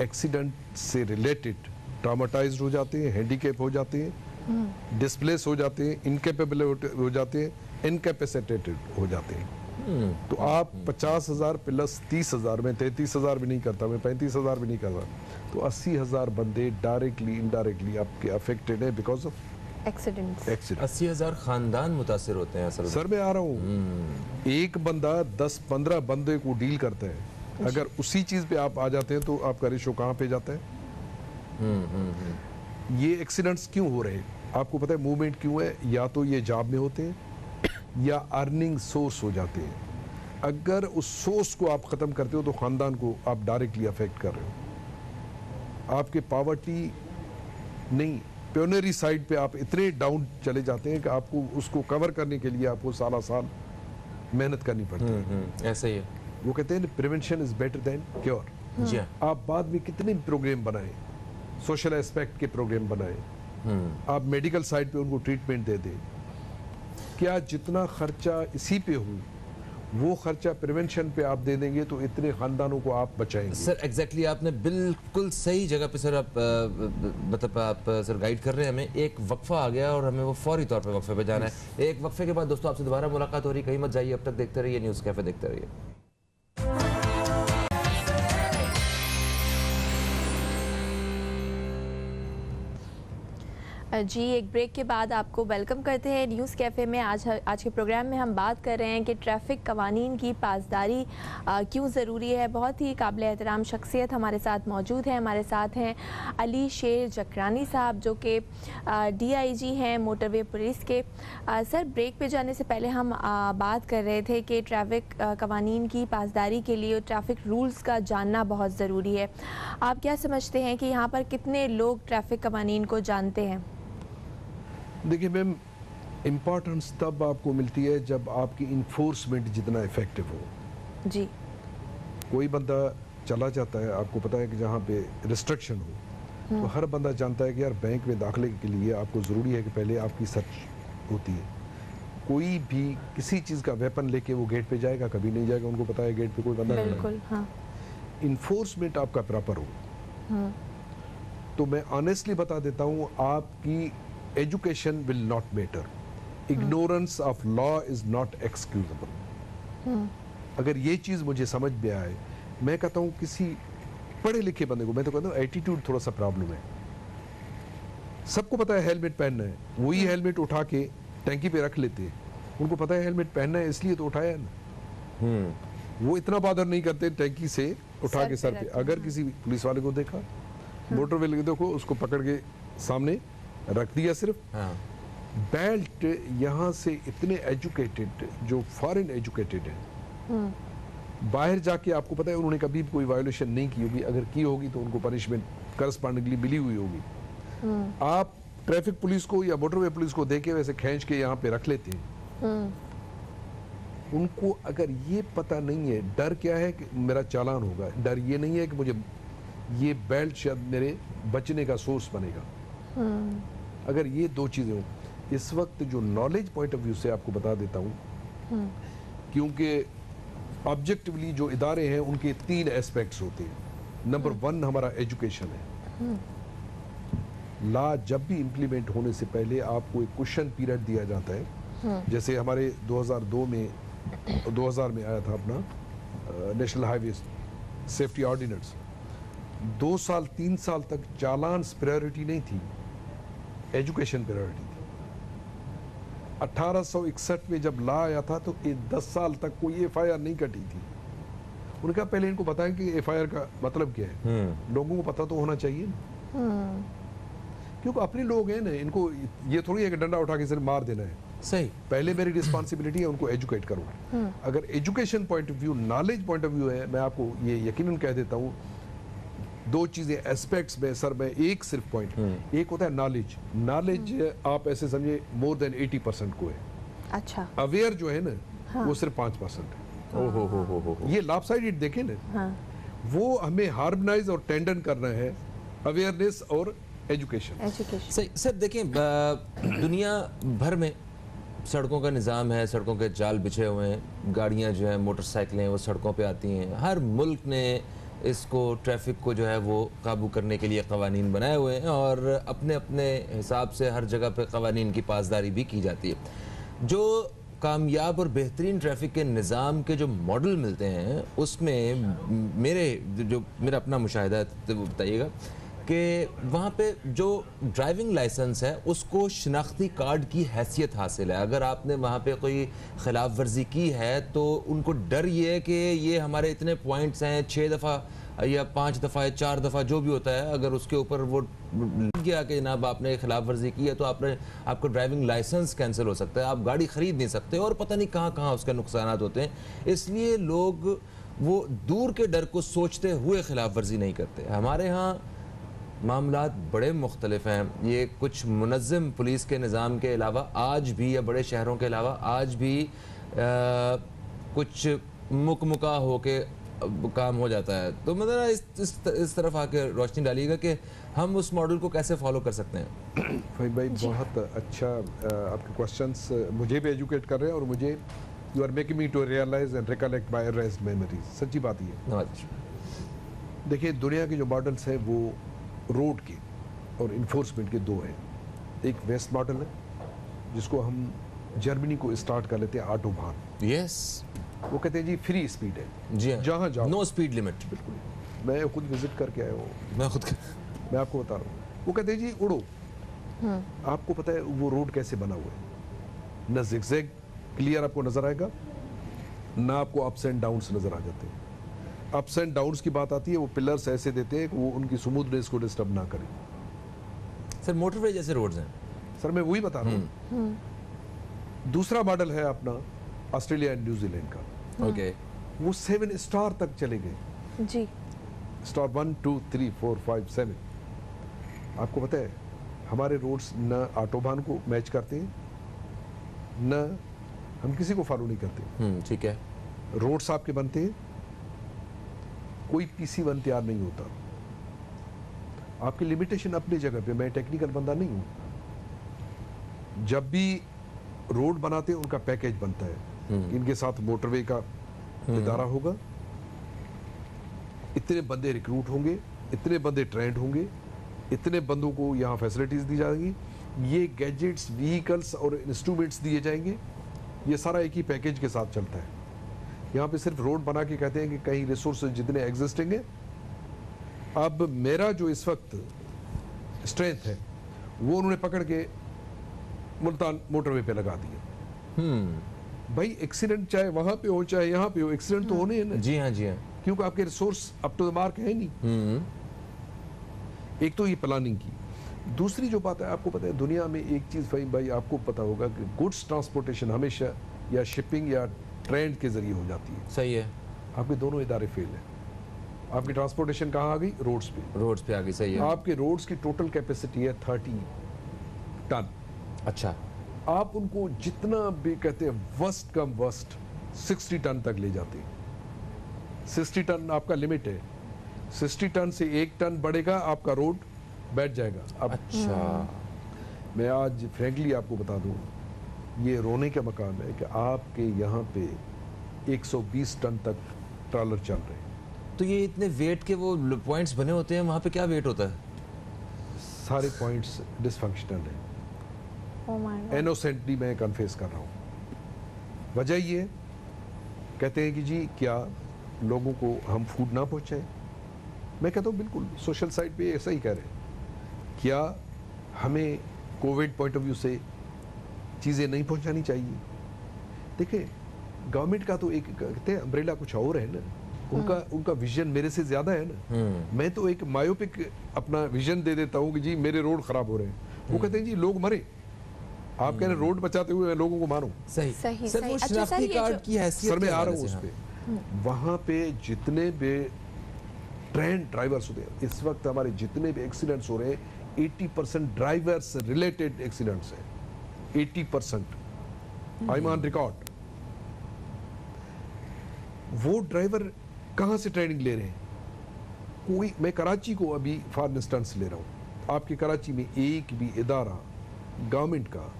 एक्सीडेंट से रिलेटेड ट्रामाटाइज्ड हो जाते हैं, हैंडीकैप हो जाते हैं, डिस्प्लेस हो जाते हैं, इनकेपेबल हो जाते हैं, इनकैपेसिटेटेड हो जाते हैं। तो आप 50,000 प्लस 30,000, मैं 33,000 भी नहीं करता, मैं 35,000 भी नहीं करता, तो 80,000 बंदे डायरेक्टली इनडायरेक्टली आपके अफेक्टेड है बिकॉज ऑफ एक्सीडेंट्स। एक्सीडेंट। 80,000 खानदान मुतासिर होते हैं असल में। सर मैं आ रहा हूँ, एक बंदा 10-15 बंदे को डील करता है। अगर उसी चीज पे आप आ जाते हैं तो आपका रेशो कहाँ पे जाता है? ये एक्सीडेंट्स क्यों हो रहे हैं? आपको पता है मूवमेंट क्यों है? या तो ये जॉब में होते हैं या अर्निंग सोर्स हो जाते हैं। अगर उस सोर्स को आप खत्म करते हो तो खानदान को आप डायरेक्टली अफेक्ट कर रहे हो। आपके पॉवर्टी नहीं, प्योनरी साइड पे आप इतने डाउन चले जाते हैं कि आपको उसको कवर करने के लिए आपको साल मेहनत करनी पड़ती है। ऐसा ही है। वो कहते हैं prevention is better than cure. जी हाँ। आप बाद में कितने प्रोग्राम बनाए, सोशल एस्पेक्ट के प्रोग्राम बनाए, आप मेडिकल साइड पे उनको ट्रीटमेंट दे दें, क्या जितना खर्चा इसी पे हो वो खर्चा प्रिवेंशन पे आप दे देंगे तो इतने खानदानों को आप बचाएंगे। सर एग्जैक्टली आपने बिल्कुल सही जगह पे सर आप मतलब आप सर गाइड कर रहे हैं हमें। एक वक्फा आ गया और हमें वो फौरी तौर पे वक्फे पे जाना है। एक वक्फे के बाद दोस्तों आपसे दोबारा मुलाकात हो रही है, कहीं मत जाइए, अब तक देखते रहिए न्यूज़ कैफे, देखते रहिए। जी, एक ब्रेक के बाद आपको वेलकम करते हैं न्यूज़ कैफ़े में। आज के प्रोग्राम में हम बात कर रहे हैं कि ट्रैफिक कवानीन की पासदारी क्यों ज़रूरी है। बहुत ही काबिल एहतराम शख्सियत हमारे साथ मौजूद है। हमारे साथ हैं अली शेर जकरानी साहब जो कि DIG हैं मोटरवे पुलिस के। सर ब्रेक पे जाने से पहले हम बात कर रहे थे कि ट्रैफिक कवानीन की पासदारी के लिए ट्रैफिक रूल्स का जानना बहुत ज़रूरी है। आप क्या समझते हैं कि यहाँ पर कितने लोग ट्रैफिक कवानीन को जानते हैं? देखिए मैम, इम्पोर्टेंस तब आपको मिलती है जब आपकी इन्फोर्समेंट जितना इफेक्टिव हो। जी। कोई बंदा चला जाता है, आपको पता है कि जहाँ पे रिस्ट्रिक्शन हो तो हर बंदा जानता है कि यार बैंक में दाखिले के लिए आपको ज़रूरी है कि पहले आपकी सर्च होती है। कोई भी किसी चीज़ का वेपन लेके वो गेट पे जाएगा? कभी नहीं जाएगा। उनको पता है गेट पे कोई बंदा नहीं है। बिल्कुल, हाँ। इन्फोर्समेंट आपका प्रॉपर हो तो मैं ऑनेस्टली बता देता हूँ, आपकी education will not matter. Ignorance of law is not excusable. अगर ये चीज मुझे समझ में आए, मैं कहता हूँ किसी पढ़े लिखे बंदे को, मैं तो कहता हूँ एटीट्यूड थोड़ा सा प्रॉब्लम है। सबको पता है हेलमेट पहनना है, वही हेलमेट उठा के टैंकी पे रख लेते हैं। उनको पता है हेलमेट पहनना है इसलिए तो उठाया ना। वो इतना बादर नहीं करते टैंकी से उठा के सर पे। अगर किसी पुलिस वाले को देखा, मोटरवे लगे देखो, उसको पकड़ के सामने रख दिया सिर्फ। हाँ। बेल्ट यहाँ से इतने एजुकेटेड, जो फॉरेन एजुकेटेड है, बाहर जाके आपको पता है उन्होंने कभी कोई वायोलेशन नहीं की होगी। अगर की होगी तो उनको पनिशमेंट करस्पॉन्डिंगली मिली हुई होगी। आप ट्रैफिक पुलिस को या मोटरवे पुलिस को देके वैसे खींच के यहाँ पे रख लेते हैं। उनको अगर ये पता नहीं है, डर क्या है कि मेरा चालान होगा, डर ये नहीं है कि मुझे ये बेल्ट शायद मेरे बचने का सोर्स बनेगा। अगर ये दो चीजें हो, इस वक्त जो नॉलेज पॉइंट ऑफ व्यू से आपको बता देता हूँ, क्योंकि ऑब्जेक्टिवली जो इदारे हैं उनके 3 एस्पेक्ट्स होते हैं। नंबर 1 हमारा एजुकेशन है। लॉ जब भी इम्प्लीमेंट होने से पहले आपको एक क्वेश्चन पीरियड दिया जाता है। जैसे हमारे 2002 में 2000 में आया था अपना नेशनल हाईवे सेफ्टी ऑर्डिनेंस। 2 साल 3 साल तक चालान प्रायोरिटी नहीं थी, एजुकेशन प्रायोरिटी थी। 1861 में जब लॉ आया था तो 10 साल तक कोई FIR नहीं कटी थी। उन्होंने कहा पहले इनको बताएं कि एफआईआर का मतलब क्या है, लोगों को पता तो होना चाहिए ना, क्योंकि अपने लोग हैं ना, इनको ये थोड़ी है कि डंडा उठा के सिर्फ मार देना है। सही। पहले मेरी रिस्पॉन्सिबिलिटी है उनको एजुकेट करूँ। अगर education point of view, knowledge point of view है, मैं आपको ये यकीनन कह देता हूँ, दो चीजें एस्पेक्ट्स में सर, मैं एक सिर्फ पॉइंट, एक होता है नॉलेज। नॉलेज आप ऐसे समझे मोर देन 80% को है। अच्छा। अवेयर जो है ना, वो सिर्फ 5% है। हो। ये लॉपसाइडेड देखें ना, हाँ। वो हमें हार्मोनाइज और टेंडन करना है, अवेयरनेस और एजुकेशन। सही। सर देखिए, दुनिया भर में सड़कों का निज़ाम है, सड़कों के जाल बिछे हुए हैं, गाड़ियां जो हैं, मोटरसाइकिलें वो सड़कों पे आती हैं। हर मुल्क ने इसको, ट्रैफिक को जो है वो काबू करने के लिए कवानीन बनाए हुए हैं और अपने अपने हिसाब से हर जगह पे कवानीन की पासदारी भी की जाती है। जो कामयाब और बेहतरीन ट्रैफिक के निज़ाम के जो मॉडल मिलते हैं, उसमें मेरा अपना मुशाहिदा है, तो वो बताइएगा कि वहाँ पे जो ड्राइविंग लाइसेंस है उसको शनाख्ती कार्ड की हैसियत हासिल है। अगर आपने वहाँ पे कोई खिलाफ वर्जी की है तो उनको डर ये है कि ये हमारे इतने पॉइंट्स हैं, 6 दफ़ा या 5 दफ़ा या 4 दफ़ा जो भी होता है, अगर उसके ऊपर वो लग गया कि जनाब आपने खिलाफ वर्जी की है तो आपको ड्राइविंग लाइसेंस कैंसिल हो सकता है, आप गाड़ी ख़रीद नहीं सकते और पता नहीं कहाँ कहाँ उसके नुकसान होते हैं। इसलिए लोग वो दूर के डर को सोचते हुए खिलाफ वर्जी नहीं करते। हमारे यहाँ मामलात बड़े मुख्तलिफ हैं। ये कुछ मुनज़्ज़म पुलिस के निज़ाम के अलावा आज भी, या बड़े शहरों के अलावा आज भी कुछ मुकमुका हो के काम हो जाता है। तो मतलब इस तरफ आके रोशनी डालिएगा कि हम उस मॉडल को कैसे फॉलो कर सकते हैं। फहीम भाई बहुत अच्छा, आपके क्वेश्चंस मुझे भी एजुकेट कर रहे हैं और मुझे, you are making me to realise and recollect my rest memories. सच्ची बात ये। देखिए, दुनिया के जो मॉडल्स हैं वो रोड के और इन्फोर्समेंट के दो हैं। एक वेस्ट मॉडल है जिसको हम जर्मनी को स्टार्ट कर लेते हैं, ऑटोबान। यस। वो कहते हैं जी फ्री स्पीड है, जी हाँ, जहाँ जाओ नो स्पीड लिमिट। बिल्कुल, मैं खुद विजिट करके आया हूँ, मैं आपको बता रहा हूँ। वो कहते हैं जी उड़ो। आपको पता है वो रोड कैसे बना हुआ है, न जिगजैग क्लियर आपको नजर आएगा, ना आपको अप्स एंड डाउन्स नजर आ जाते हैं। अप्स एंड डाउन्स की बात आती है, वो पिलर्स ऐसे देते हैं कि वो उनकी स्मूथनेस को डिस्टर्ब ना करें। सर मोटरवे जैसे रोड्स हैं। सर मैं वही बता रहा हूँ। दूसरा मॉडल है अपना ऑस्ट्रेलिया एंड न्यूजीलैंड का। ओके। वो 7 स्टार तक चले गए जी। स्टार 1 2 3 4 5 7। आपको पता है हमारे रोड्स न ऑटोबान को मैच करते हैं, न हम किसी को फॉलो नहीं करते। ठीक है। रोड्स आपके बनते हैं, कोई PC1 तैयार नहीं होता। आपकी लिमिटेशन अपनी जगह पे, मैं टेक्निकल बंदा नहीं हूं। जब भी रोड बनाते हैं उनका पैकेज बनता है, इनके साथ मोटरवे का इदारा होगा, इतने बंदे रिक्रूट होंगे, इतने बंदे ट्रेंड होंगे, इतने बंदों को यहाँ फैसिलिटीज दी जाएंगी, ये गैजेट्स, व्हीकल्स और इंस्ट्रूमेंट्स दिए जाएंगे। ये सारा एक ही पैकेज के साथ चलता है। यहाँ पे सिर्फ रोड बना के कहते हैं कि कहीं रिसोर्सेज जितने एग्जिस्टिंग है। अब मेरा जो इस वक्त स्ट्रेंथ है वो उन्होंने पकड़ के मुल्तान मोटरवे पे लगा दिया। भाई एक्सीडेंट चाहे वहां पे हो चाहे यहाँ पे हो, एक्सीडेंट तो होने हैं ना। जी हाँ, जी हाँ। क्योंकि आपके resource up to the mark है नहीं। एक तो ये प्लानिंग की। दूसरी जो बात है, आपको पता है दुनिया में एक चीज फहीम भाई आपको पता होगा कि गुड्स ट्रांसपोर्टेशन हमेशा या शिपिंग या ट्रेंड के जरिए हो जाती है। सही है। आपके दोनों इदारे फेल हैं। आपकी ट्रांसपोर्टेशन कहाँ आ गई? रोड्स पे। रोड्स पे आ गई। सही है। आपके रोड्स की टोटल कैपेसिटी है 30 टन। अच्छा। आप उनको जितना भी कहते हैं वर्स्ट कम वर्स्ट 60 टन तक ले जाते हैं। 60 टन आपका लिमिट है। 60 टन से 1 टन बढ़ेगा, आपका रोड बैठ जाएगा। अब अच्छा। मैं आज फ्रैंकली आपको बता दूं, ये रोने का मकाम है कि आपके यहाँ पे 120 टन तक ट्रॉलर चल रहे हैं। तो ये इतने वेट के वो पॉइंट्स बने होते हैं, वहाँ पे क्या वेट होता है? सारे पॉइंट्स डिसफंक्शनल हैं। Oh my God. इनोसेंटली मैं कन्फेस कर रहा हूँ। वजह ये कहते हैं कि जी क्या लोगों को हम फूड ना पहुँचाएं। मैं कहता हूँ बिल्कुल, सोशल साइड पे ऐसा ही कह रहे हैं। क्या हमें कोविड पॉइंट ऑफ व्यू से चीज़ें नहीं पहुंचानी चाहिए? देखिए, गवर्नमेंट का तो एक कहते हैं अम्ब्रेला कुछ और है ना। उनका विजन मेरे से ज्यादा है ना। मैं तो एक मायोपिक अपना विजन दे देता हूँ कि जी मेरे रोड खराब हो रहे हैं, वो कहते हैं जी लोग मरे, आप कह रहे हैं रोड बचाते हुए मैं लोगों को मारूं। सही सही, सर, सही। वो अच्छा, सर, शनाख्ती ये कार्ड जो- की हैसियत सर मैं के आ रहा हवाले हूँ से, उस पे। वहाँ पे जितने भी ट्रेन ड्राइवर्स होते हैं, इस वक्त हमारे जितने भी एक्सीडेंट्स हो रहे हैं 80% ड्राइवर्स रिलेटेड एक्सीडेंट्स हैं, 80%। I am on record. वो ड्राइवर कहाँ से ट्रेनिंग ले रहे हैं? कोई, मैं कराची को अभी फॉर इंस्टेंस ले रहा हूँ, आपके कराची में एक भी इदारा गवर्नमेंट का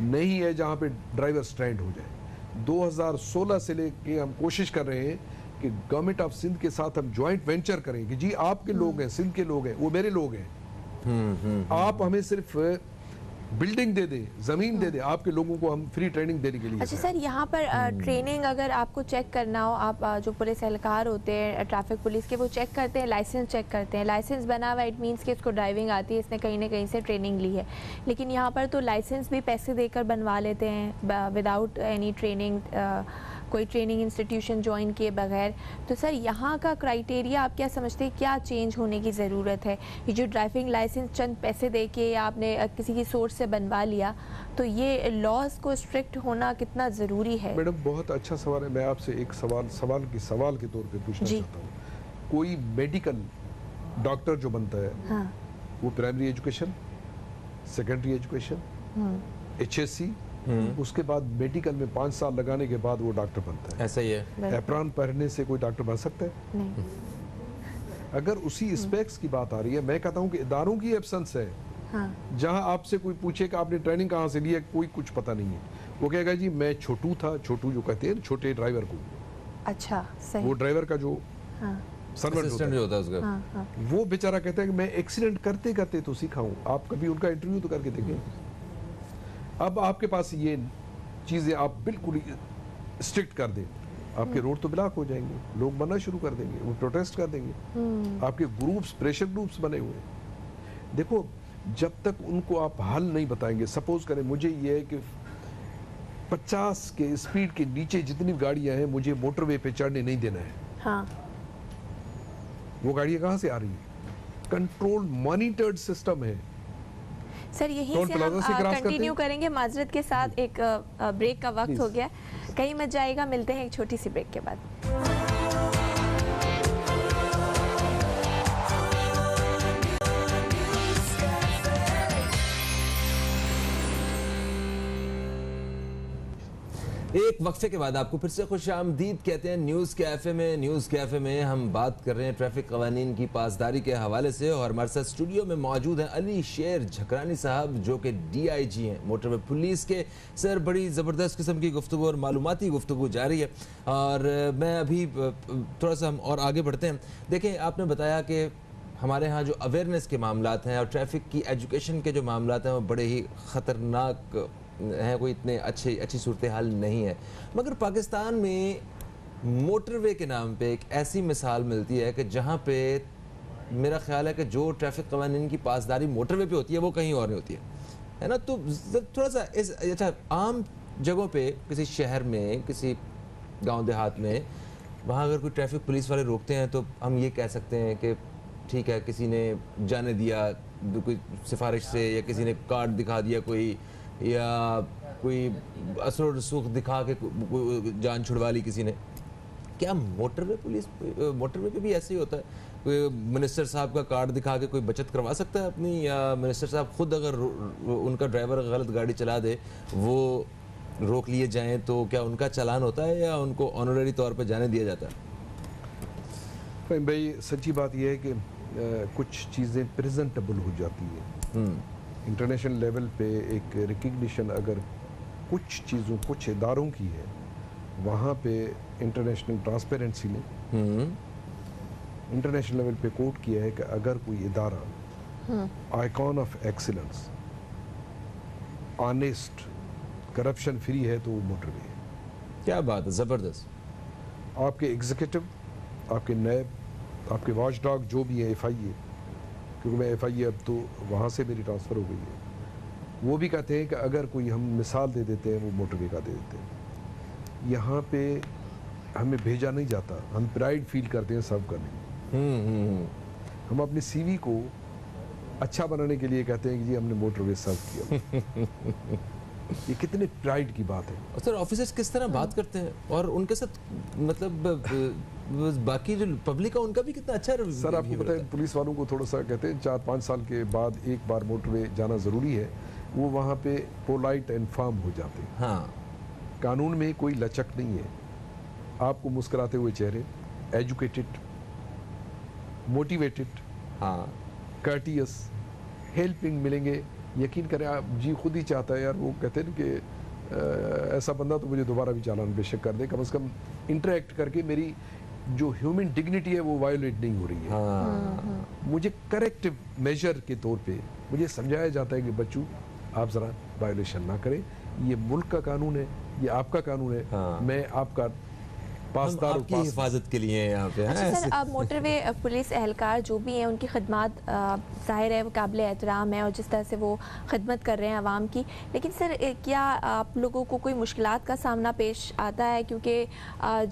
नहीं है जहाँ पे ड्राइवर स्ट्रैंड हो जाए। 2016 से लेके हम कोशिश कर रहे हैं कि गवर्नमेंट ऑफ सिंध के साथ हम ज्वाइंट वेंचर करें कि जी आपके लोग हैं, सिंध के लोग हैं, वो मेरे लोग हैं, आप हमें सिर्फ बिल्डिंग दे दें, जमीन दे दें, आपके लोगों को हम फ्री ट्रेनिंग देने के लिए। अच्छा सर, यहाँ पर ट्रेनिंग अगर आपको चेक करना हो, आप जो पुलिस एहलकार होते हैं ट्रैफिक पुलिस के, वो चेक करते हैं, लाइसेंस चेक करते हैं। लाइसेंस बना हुआ इट मीन्स कि इसको ड्राइविंग आती है, इसने कहीं ना कहीं से ट्रेनिंग ली है। लेकिन यहाँ पर तो लाइसेंस भी पैसे देकर बनवा लेते हैं विदाउट एनी ट्रेनिंग, कोई ट्रेनिंग इंस्टीट्यूशन ज्वाइन किए बगैर। तो सर यहाँ का क्राइटेरिया आप क्या समझते हैं, क्या चेंज होने की ज़रूरत है? ये जो ड्राइविंग लाइसेंस चंद पैसे दे के या आपने किसी की सोर्स से बनवा लिया, तो ये लॉज को स्ट्रिक्ट होना कितना ज़रूरी है? मैडम बहुत अच्छा सवाल है। मैं आपसे एक सवाल के तौर पे पूछना चाहता हूँ। कोई मेडिकल डॉक्टर जो बनता है, हाँ। वो primary education, secondary education, HSC, उसके बाद मेडिकल में 5 साल लगाने के बाद वो डॉक्टर बनता है। ऐसा ही है। एप्रॉन पहनने से कोई डॉक्टर बन सकता है? नहीं। अगर उसी स्पेक्स की बात आ रही है, मैं कहता हूँ कि इदारों की एब्सेंस है। हाँ। जहां आपसे कोई पूछे कि आपने ट्रेनिंग कहाँ से ली है, कोई कुछ पता नहीं है। वो कहेगा जी मैं छोटू था, छोटू जो कहते हैं छोटे ड्राइवर को, अच्छा सही। वो ड्राइवर का जो हाँ। सर्वेंट होता असिस्टेंट है, जो होता है उसका, हाँ, हाँ। वो बेचारा कहता है कि मैं एक्सीडेंट करते करते तो सीखा हूँ। आप कभी उनका इंटरव्यू तो करके देखें। अब आपके पास ये चीजें आप बिल्कुल स्ट्रिक्ट कर दें, आपके रोड तो ब्लॉक हो जाएंगे, लोग मरना शुरू कर देंगे, वो प्रोटेस्ट कर देंगे। आपके ग्रुप्स, प्रेशर ग्रुप्स बने हुए हैं। देखो, जब तक उनको आप हल नहीं बताएंगे, सपोज करें मुझे ये है कि 50 के स्पीड के नीचे जितनी गाड़ियां हैं मुझे मोटरवे पे चढ़ने नहीं देना है। हाँ। वो गाड़ियां कहाँ से आ रही हैं? कंट्रोल मॉनिटर्ड सिस्टम है। सर यहीं टोल से प्लाजा हम से क्रॉस करते कंटिन्यू हैं? करेंगे माजरत के साथ। एक ब्रेक का वक्त हो गया, कहीं मत जाएगा। मिलते हैं एक छोटी सी ब्रेक के बाद। एक वक्फे के बाद आपको फिर से खुश आमदीद कहते हैं न्यूज़ कैफ़े में। न्यूज़ कैफ़े में हम बात कर रहे हैं ट्रैफिक कवानीन की पासदारी के हवाले से, और हमारे साथ स्टूडियो में मौजूद हैं अली शेर झकरानी साहब, जो कि DIG हैं मोटरवे पुलिस के। सर, बड़ी ज़बरदस्त किस्म की गुफ्तगू और मालूमाती गुफ्तगू जारी है, और मैं अभी थोड़ा सा हम और आगे बढ़ते हैं। देखें, आपने बताया कि हमारे यहाँ जो अवेयरनेस के मामलात हैं और ट्रैफिक की एजुकेशन के जो मामलात हैं वो बड़े ही ख़तरनाक हैं, कोई इतने अच्छी सूरत हाल नहीं है। मगर पाकिस्तान में मोटरवे के नाम पे एक ऐसी मिसाल मिलती है कि जहाँ पे मेरा ख्याल है कि जो ट्रैफिक कवानीन की पासदारी मोटरवे पे होती है वो कहीं और नहीं होती है ना। तो थोड़ा सा इस अच्छा आम जगहों पे, किसी शहर में, किसी गांव देहात में, वहाँ अगर कोई ट्रैफिक पुलिस वाले रोकते हैं तो हम ये कह सकते हैं कि ठीक है, किसी ने जाने दिया कोई सिफारिश से, या किसी ने कार्ड दिखा दिया कोई, या कोई असर रसूख दिखा के जान छुड़वा ली किसी ने। क्या मोटरवे पे भी ऐसे ही होता है? कोई मिनिस्टर साहब का कार्ड दिखा के कोई बचत करवा सकता है अपनी, या मिनिस्टर साहब खुद अगर उनका ड्राइवर गलत गाड़ी चला दे, वो रोक लिए जाएं, तो क्या उनका चालान होता है या उनको ऑनररी तौर पर जाने दिया जाता है? भाई सच्ची बात यह है कि कुछ चीज़ें प्रेजेंटेबल हो जाती है। इंटरनेशनल लेवल पे एक रिकग्निशन अगर कुछ चीज़ों, कुछ इदारों की है, वहाँ पे इंटरनेशनल ट्रांसपेरेंसी ने इंटरनेशनल लेवल पे कोट किया है कि अगर कोई इदारा icon of excellence, honest, corruption free है तो वो मोटरवे है। क्या बात है, ज़बरदस्त। आपके एग्जीक्यूटिव, आपके नैब, आपके वॉच डॉग जो भी है, FIA, क्योंकि मैं FIA अब तो वहाँ से मेरी ट्रांसफ़र हो गई है, वो भी कहते हैं कि अगर कोई हम मिसाल दे देते हैं वो मोटरवे का दे देते हैं। यहाँ पे हमें भेजा नहीं जाता, हम प्राइड फील करते हैं सर्व करने। हम अपने सीवी को अच्छा बनाने के लिए कहते हैं कि जी हमने मोटरवे सर्व किया। ये कितने प्राइड की बात है। और सर ऑफिसर्स किस तरह बात करते हैं और उनके साथ मतलब बाकी जो पब्लिक है उनका भी कितना अच्छा सर आपको पता है पुलिस वालों को थोड़ा सा कहते हैं 4-5 साल के बाद एक बार मोटरवे जाना ज़रूरी है, वो वहाँ पे पोलाइट एंड फर्म हो जाते हैं। हाँ, कानून में कोई लचक नहीं है। आपको मुस्कुराते हुए चेहरे, एजुकेटेड, मोटिवेटेड, हाँ, कर्टियस, हेल्पिंग मिलेंगे। यकीन करें आप, जी खुद ही चाहता है यार, वो कहते हैं कि ऐसा बंदा तो मुझे दोबारा भी चालान बेशक कर दे, कम से कम इंटरेक्ट करके मेरी जो ह्यूमन डिग्निटी है वो वायोलेट नहीं हो रही है। हाँ। मुझे करेक्टिव मेजर के तौर पे मुझे समझाया जाता है कि बच्चों आप ज़रा वायोलेशन ना करें, ये मुल्क का कानून है, ये आपका कानून है। हाँ। मैं आपका हम पासदार आपकी हिफाजत के लिए हैं यहाँ पे। अच्छा हाँ, सर, अब मोटरवे पुलिस एहलकार जो भी हैं उनकी खदमात ज़ाहिर है वो काबिल एहतराम है और जिस तरह से वो खिदमत कर रहे हैं आवाम की, लेकिन सर क्या आप लोगों को कोई मुश्किलात का सामना पेश आता है? क्योंकि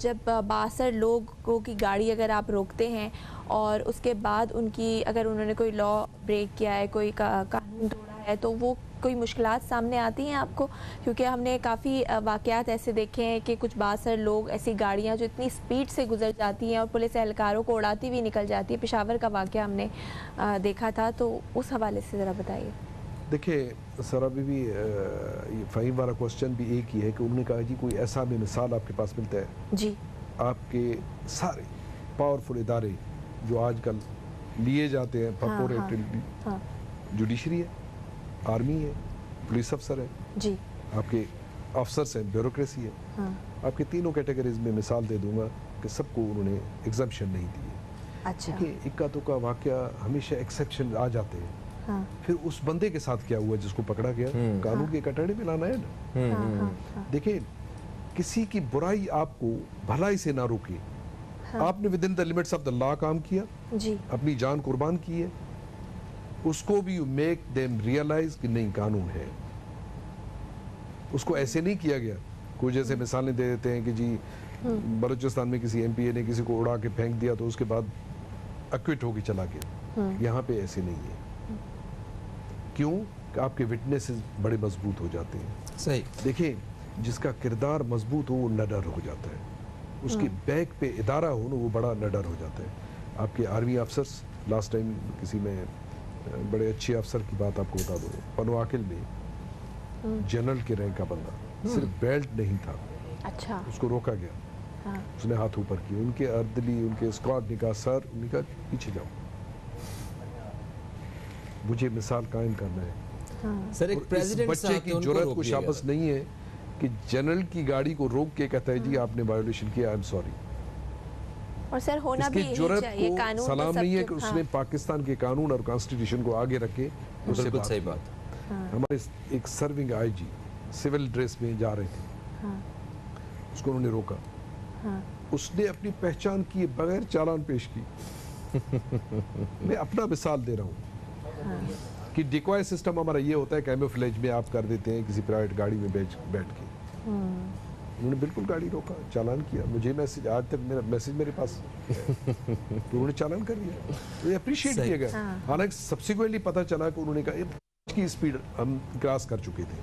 जब 62 लोगों की गाड़ी अगर आप रोकते हैं और उसके बाद उनकी अगर उन्होंने कोई लॉ ब्रेक किया है, कोई कानून तोड़ा है, तो वो कोई मुश्किलात सामने आती हैं आपको? क्योंकि हमने काफ़ी वाक़यात ऐसे देखे हैं कि कुछ 62 लोग, ऐसी गाड़ियां जो इतनी स्पीड से गुजर जाती हैं और पुलिस एहलकारों को उड़ाती हुई निकल जाती है। पेशावर का वाक़या हमने देखा था, तो उस हवाले से ज़रा बताइए। देखिए सर, अभी भी ये फ़हीम वाला क्वेश्चन भी एक ही है कि उन्होंने कहा जी कोई ऐसा भी मिसाल आपके पास मिलता है जी, आपके सारे पावरफुल इदारे जो आजकल लिए जाते हैं पॉपुलेटली, हाँ जुडिशरी है, आर्मी है, पुलिस अफसर है, जी, आपके अफसर्स हैं, ब्यूरोक्रेसी है, हाँ, आपके तीनों कैटेगरीज में मिसाल दे दूंगा कि सबको उन्होंने एग्जम्पशन नहीं दी है। अच्छा, देखिए इक्का दुक्का वाकया हमेशा एक्सेप्शन आ जाते हैं, हाँ, फिर उस बंदे के साथ क्या हुआ जिसको पकड़ा गया, कानून के कटघरे में लाना है ना। हाँ, हाँ, हाँ, देखिए किसी की बुराई आपको भलाई से ना रोके, आपने with in the limits of the law काम किया, जी, अपनी जान कुर्बान की है, उसको भी यू मेक देम रियलाइज कि नहीं कानून है। उसको ऐसे नहीं किया गया, कोई जैसे मिसालें दे देते हैं कि जी बलूचिस्तान में किसी एमपीए ने किसी को उड़ा के फेंक दिया तो उसके बाद एक्विट होके चला गया। यहाँ पे ऐसे नहीं है। क्यों? कि आपके विटनेसेस बड़े मजबूत हो जाते हैं। सही। देखिए जिसका किरदार मजबूत हो वो नडर हो जाता है, उसके बैक पे इदारा हो ना वो बड़ा नडर हो जाता है। आपके आर्मी अफसर्स, लास्ट टाइम किसी में बड़े अच्छे अफसर की बात आपको बता दो, पनवाकिल में जनरल के रैंक का बंदा, सिर्फ बेल्ट नहीं था, अच्छा, उसको रोका गया, हाँ, उसने हाथ ऊपर किए, उनके अर्दली उनके स्क्वाड ने कहा सर, उन्होंने कहा पीछे जाओ, मुझे मिसाल कायम करना है। हाँ, सर एक और इस प्रेसिडेंट बच्चे की जुर्रत को शाबस नहीं है कि जनरल की गाड़ी को रोक के कहता है जी आपने वायोलेशन किया, आई एम सॉरी। और सर होना भी इसकी यही जुर्रत चाहिए, को कानून सलाम तो नहीं है सबके- कि उसने पाकिस्तान के कानून और कॉन्स्टिट्यूशन को आगे रखे, उससे बिल्कुल बात सही की। बात। हमारे एक सर्विंग आईजी सिविल ड्रेस में जा रहे थे, हाँ, उसको उन्होंने रोका, हाँ, उसने अपनी पहचान किए बगैर चालान पेश की। मैं अपना मिसाल दे रहा हूँ हाँ, कि डिकॉय सिस्टम हमारा ये होता है, कैमोफ्लेज में आप कर देते हैं किसी प्राइवेट गाड़ी में बैठ के। उन्होंने बिल्कुल गाड़ी रोका, चालान किया, मुझे मैसेज आज तक मेरा मैसेज मेरे पास है। तो उन्होंने चालान कर दिया, तो अप्रिशिएट सही। किया गया। हाँ। हालांकि सब्सिक्वेंटली पता चला कि उन्होंने कहा ये की स्पीड हम क्रॉस कर चुके थे।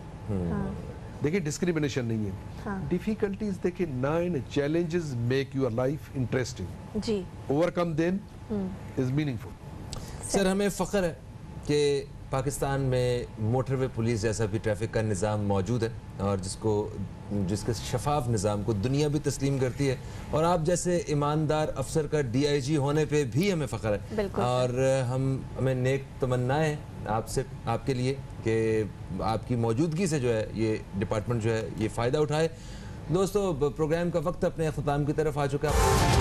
हाँ, देखिए डिस्क्रिमिनेशन नहीं है, हाँ, डिफिकल्टीज देखिए, 9 challenges make your life interesting, जी, overcome them is meaningful. Sir हमें फ़ख्र है कि पाकिस्तान में मोटरवे पुलिस जैसा भी ट्रैफिक का निज़ाम मौजूद है और जिसके शफाफ निज़ाम को दुनिया भी तस्लीम करती है, और आप जैसे ईमानदार अफसर का DIG होने पे भी हमें फ़ख्र है। बिल्कुल सर। और हमें नेक तमन्नाएं हैं आपसे, आपके लिए कि आपकी मौजूदगी से जो है ये डिपार्टमेंट जो है ये फ़ायदा उठाए। दोस्तों प्रोग्राम का वक्त अपने अख्ताम की तरफ आ चुका है।